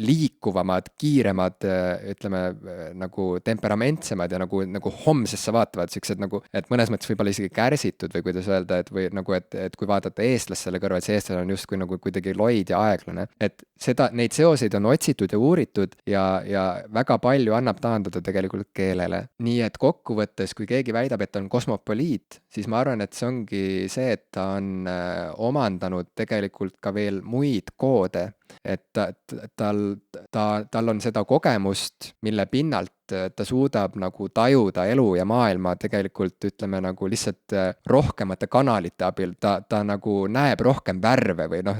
Speaker 1: liikuvamad, kiiremad, ütleme nagu temperamentsemad ja nagu homsesse vaatavad, siuksed nagu, et mõnes mõttes võib-olla isegi kärsitud või kuidas öelda, et või nagu, et kui vaadata eestlast selle kõrval, et see eestlane on justkui nagu kuidagi loid ja aeglane, et neid seoseid on otsitud ja uuritud ja väga palju annab taandada tegelikult keelele. Nii et kokkuvõttes, kui keegi väidab, et on kosmopoliit, siis ma arvan, et see ongi see, et ta on omandanud tegelikult ka veel muid koode, et tal on seda kogemust, mille pinnalt ta suudab nagu tajuda elu ja maailma tegelikult ütleme nagu lihtsalt rohkemate kanalite abil, ta nagu näeb rohkem värve või noh,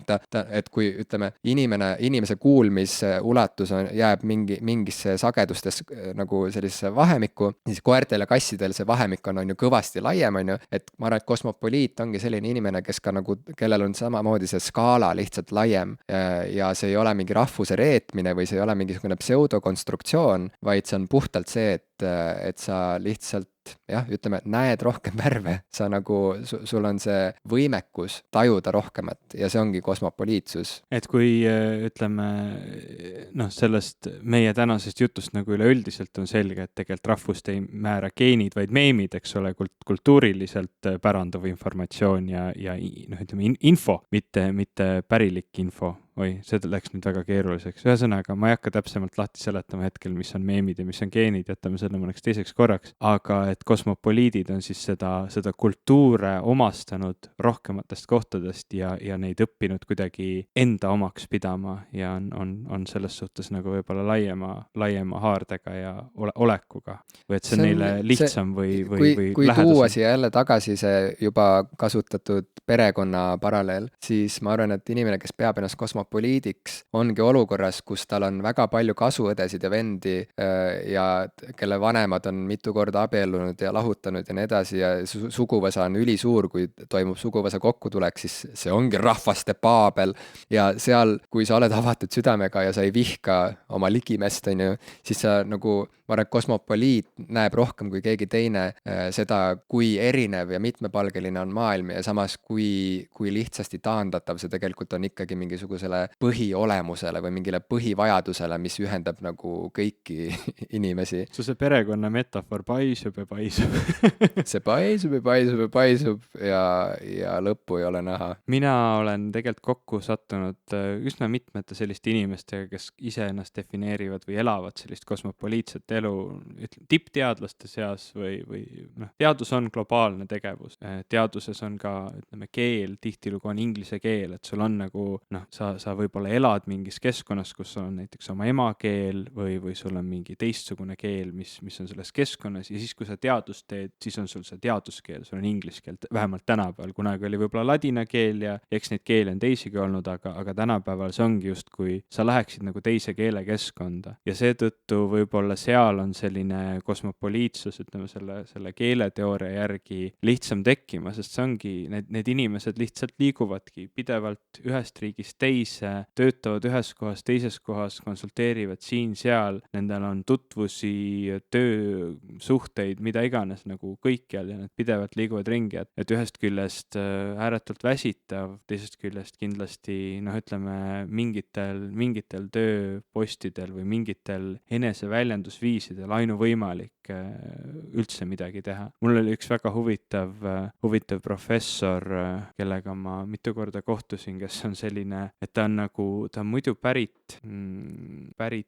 Speaker 1: et kui ütleme, inimese kuulmisulatus jääb mingisse sagedustes nagu sellisesse vahemikku, siis koertel ja kassidel see vahemik on ju kõvasti laiem, on ju, et ma arvan, et kosmopoliit ongi selline inimene, kes ka nagu, kellel on samamoodi see skaala lihtsalt laiem ja see ei ole mingi rahvuse reetmine või see ei ole mingisugune pseudokonstruktsioon, vaid see on puhtalt see, et sa lihtsalt jah, ütleme, näed rohkem värve, sa nagu, sul on see võimekus tajuda rohkemat ja see ongi kosmopoliitsus.
Speaker 2: Et kui ütleme, noh, sellest meie tänasest jutust nagu üleüldiselt on selge, et tegelikult rahvust ei määra geenid, vaid meemid, eks ole, kultuuriliselt päranduv informatsioon ja noh, ütleme info, mitte pärilik info. Oi, see läks nüüd väga keeruliseks. Ühesõnaga, ma ei hakka täpsemalt lahti seletama hetkel, mis on meemid ja mis on geenid, jätame selle mõneks teiseks korraks, aga et kosmopoliidid on siis seda kultuure omastanud rohkematest kohtadest ja neid õppinud kuidagi enda omaks pidama ja on selles suhtes nagu võib-olla laiema haardega ja olekuga. Või et see on neile lihtsam või
Speaker 1: kui tuua siia jälle tagasi see juba kasutatud perekonna paralleel, siis ma arvan, et inimene, kes peab ennast kosmopoliidiks, ongi olukorras, kus tal on väga palju kasuõdesid ja vendi ja kelle vanemad on mitu korda abiellunud ja lahutanud ja nii edasi ja suguvõsa on ülisuur, kui toimub suguvõsa kokkutulek, siis see ongi rahvaste paabel ja seal, kui sa oled avatud südamega ja sa ei vihka oma ligimest, on ju, siis sa nagu, ma arvan, et kosmopoliit näeb rohkem kui keegi teine seda, kui erinev ja mitmepalgeline on maailm ja samas kui lihtsasti taandatav see tegelikult on ikkagi mingisugusele põhiolemusele või mingile põhivajadusele, mis ühendab nagu kõiki inimesi.
Speaker 2: See perekonna metafoor paisub ja paisub.
Speaker 1: See paisub ja paisub ja paisub ja lõppu ei ole näha.
Speaker 2: Mina olen tegelikult kokku sattunud üsna mitmete selliste inimestega, kes ise ennast defineerivad või elavad sellist kosmopoliitset elu tippteadlaste seas või noh, teadus on globaalne tegevus. Teaduses on ka, ütleme, keel, tihtilugu on inglise keel, et sul on nagu, noh, sa võib-olla elad mingis keskkonnas, kus on näiteks oma emakeel või sul on mingi teistsugune keel, mis mis on selles keskkonnas ja siis, kui sa teadust teed, siis on sul see teaduskeel, sul on inglise keel, vähemalt tänapäeval, kunagi oli võib-olla ladina keel ja eks neid keeli on teisigi olnud, aga tänapäeval see ongi justkui sa läheksid nagu teise keelekeskkonda ja seetõttu võib-olla seal on selline kosmopoliitsus, ütleme selle keeleteooria järgi lihtsam tekkima, sest see ongi, need inimesed lihtsalt liiguvadki pidevalt ühest riigist teise, töötavad ühes kohas, teises kohas, konsulteerivad siin-seal, nendel on tutvusi, töösuhteid, mida iganes nagu kõikjal ja nad pidevalt liiguvad ringi, et ühest küljest ääretult väsitav, teisest küljest kindlasti ütleme mingitel tööpostidel või mingitel eneseväljendusviisidel ainuvõimalik üldse midagi teha. Mul oli üks väga huvitav professor, kellega ma mitu korda kohtusin, kes on selline, et ta on muidu pärit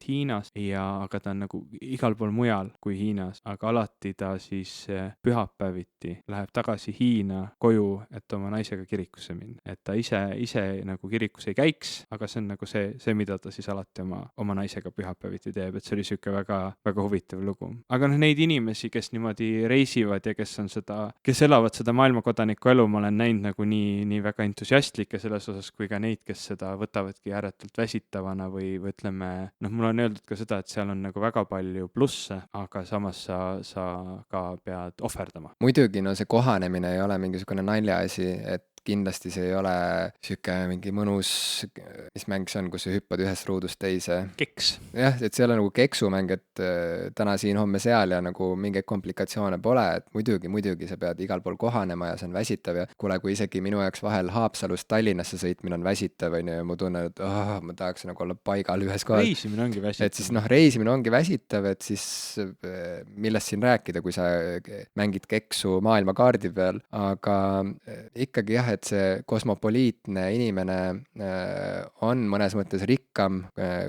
Speaker 2: Hiinast aga ta on nagu igal pool mujal kui Hiinas, aga alati ta siis pühapäeviti läheb tagasi Hiina koju, et oma naisega kirikusse minna. Et ta ise nagu kirikus ei käiks, aga see on nagu see, mida ta siis alati oma naisega pühapäeviti teeb, et see oli siuke väga, väga huvitav lugu. Aga neid inimesi, kes niimoodi reisivad ja kes elavad seda maailmakodaniku elu, ma olen näinud nagu nii väga entusiastlikke selles osas, kui ka neid, kes seda võtavadki ääretult väsitavana või ütleme, mul on öeldud ka seda, et seal on nagu väga palju plusse, aga samas sa ka pead ohverdama.
Speaker 1: Muidugi, see kohanemine ei ole mingisugune naljaasi, et kindlasti see ei ole siuke mingi mõnus, mis mäng see on, kus sa hüppad ühest ruudust teise.
Speaker 2: Keks.
Speaker 1: Jah, et see ei ole nagu keksumäng, et täna siin, homme seal ja nagu mingeid komplikatsioone pole, et muidugi sa pead igal pool kohanema ja see on väsitav ja kuule, kui isegi minu jaoks vahel Haapsalust Tallinnasse sõitmine on väsitav, ja ma tunnen, et ma tahaks nagu olla paigal ühes kohas.
Speaker 2: Reisimine ongi väsitav.
Speaker 1: Et siis reisimine ongi väsitav, et siis millest siin rääkida, kui sa mängid keksu maailmakaardi peal, aga ikkagi jah, et see kosmopoliitne inimene on mõnes mõttes rikkam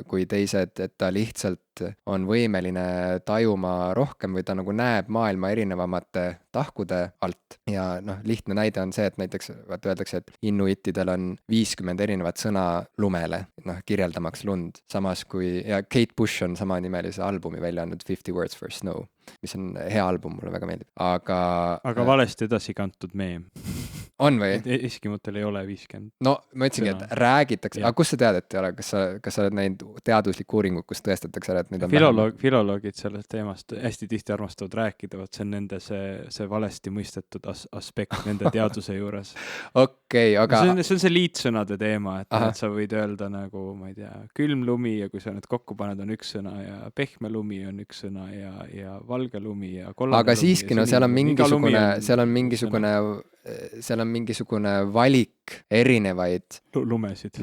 Speaker 1: kui teised, et ta lihtsalt on võimeline tajuma rohkem või ta nagu näeb maailma erinevamate tahkude alt. Ja lihtne näide on see, et näiteks öeldakse, et inuitidel on 50 erinevat sõna lumele, kirjeldamaks lund. Samas kui, ja Kate Bush on samanimelise albumi välja andnud 50 Words for Snow, mis on hea album, mulle väga meeldib. Aga
Speaker 2: valesti edasi kantud meem.
Speaker 1: On või?
Speaker 2: Eskimutel ei ole 50.
Speaker 1: No ma ütlesingi, et räägitakse, aga kus sa tead, et ei ole? Kas sa oled näinud teaduslikku uuringut, kus tõestatakse, et neid on
Speaker 2: filoloogid sellest teemast hästi tihti armastavad rääkida, see on nende see valesti mõistetud aspekt nende teaduse juures.
Speaker 1: Okei, aga
Speaker 2: see on see liitsõnade teema, et sa võid öelda nagu, ma ei tea, külm lumi ja kui sa need kokku paned, on üks sõna ja pehme lumi on üks sõna ja valge lumi ja kollane
Speaker 1: aga
Speaker 2: lumi.
Speaker 1: Aga siiski, seal on mingisugune valik erinevaid lumesid,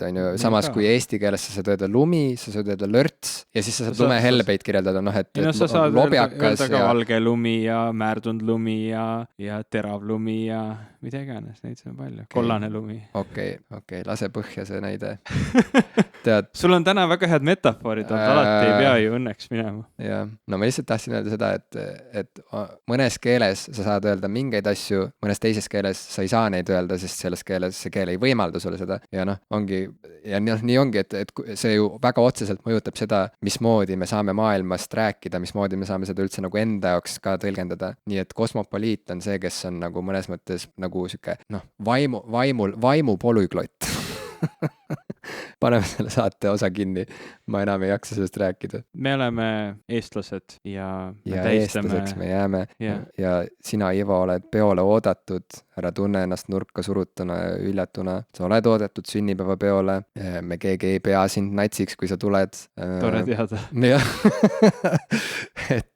Speaker 1: on ju. Samas kui eesti keeles sa saad öelda lumi, sa saad öelda lörts ja siis sa saad lumehelbeid kirjeldada, et
Speaker 2: sa saad
Speaker 1: lobjakas
Speaker 2: öelda ka valge lumi ja määrdunud lumi ja terav lumi ja mida iganes, neid on palju. Kollane lumi.
Speaker 1: Okei, lase põhja see näide.
Speaker 2: Tead, sul on täna väga head metafoorid, alati ei pea ju õnneks minema.
Speaker 1: Jah, ma lihtsalt tahtsin öelda seda, et mõnes keeles sa saad öelda mingeid asju, mõnes teises keeles sa ei saa neid öelda, sest selles keeles see keel ei võimalda sulle seda. Ja nii ongi, et see ju väga otseselt mõjutab seda, mismoodi me saame maailmast rääkida, mismoodi me saame seda üldse nagu enda jaoks ka tõlgendada. Nii et kosmopoliit on see, kes on nagu mõnes mõttes nagu siuke, vaimu polüglott. Paneme selle saate osa kinni. Ma enam ei jaksa sellest rääkida.
Speaker 2: Me oleme eestlased ja
Speaker 1: eestlaseks me jääme. Ja sina, Ivo, oled peole oodatud. Ära tunne ennast nurka surutuna ja üljatuna. Sa oled oodatud sünnipäeva peole. Me keegi ei pea sind natsiks, kui sa tuled.
Speaker 2: Tore teada.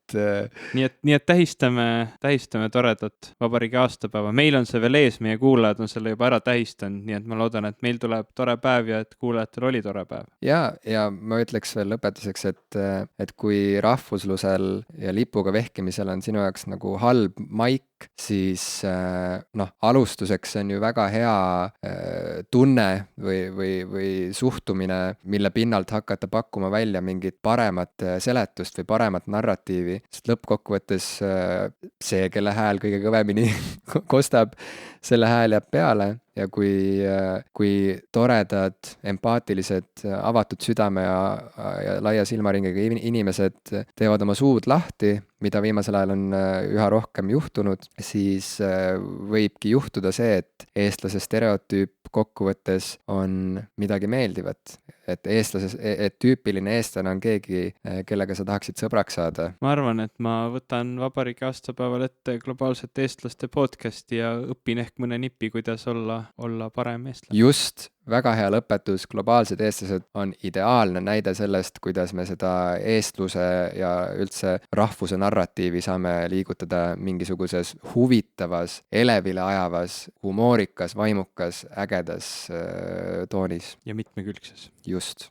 Speaker 2: Nii et tähistame toredat vabariigi aastapäeva. Meil on see veel ees, meie kuulajad on selle juba ära tähistanud, nii et ma loodan, et meil tuleb tore päev ja et kuulajatel oli tore päev.
Speaker 1: Ja ma ütleks veel lõpetuseks, et kui rahvuslusel ja lipuga vehkimisel on sinu jaoks nagu halb maik, siis alustuseks on ju väga hea tunne või suhtumine, mille pinnalt hakata pakkuma välja mingit paremat seletust või paremat narratiivi. Sest lõppkokkuvõttes see, kelle hääl kõige kõvemini kostab, selle hääl jääb peale ja kui toredad, empaatilised, avatud südame ja laia silmaringiga inimesed teevad oma suud lahti, mida viimasel ajal on üha rohkem juhtunud, siis võibki juhtuda see, et eestlase stereotüüp kokkuvõttes on midagi meeldivat. Et tüüpiline eestlane on keegi, kellega sa tahaksid sõbraks saada.
Speaker 2: Ma arvan, et ma võtan vabariigi aastapäeval ette globaalsete eestlaste podcasti ja õpin ehk mõne nipi, kuidas olla parem eestlane.
Speaker 1: Just, väga hea lõpetus. Globaalsed eestlased on ideaalne näide sellest, kuidas me seda eestluse ja üldse rahvuse narratiivi saame liigutada mingisuguses huvitavas, elevile ajavas, humoorikas, vaimukas, ägedas toonis.
Speaker 2: Ja mitmekülgses.
Speaker 1: Just.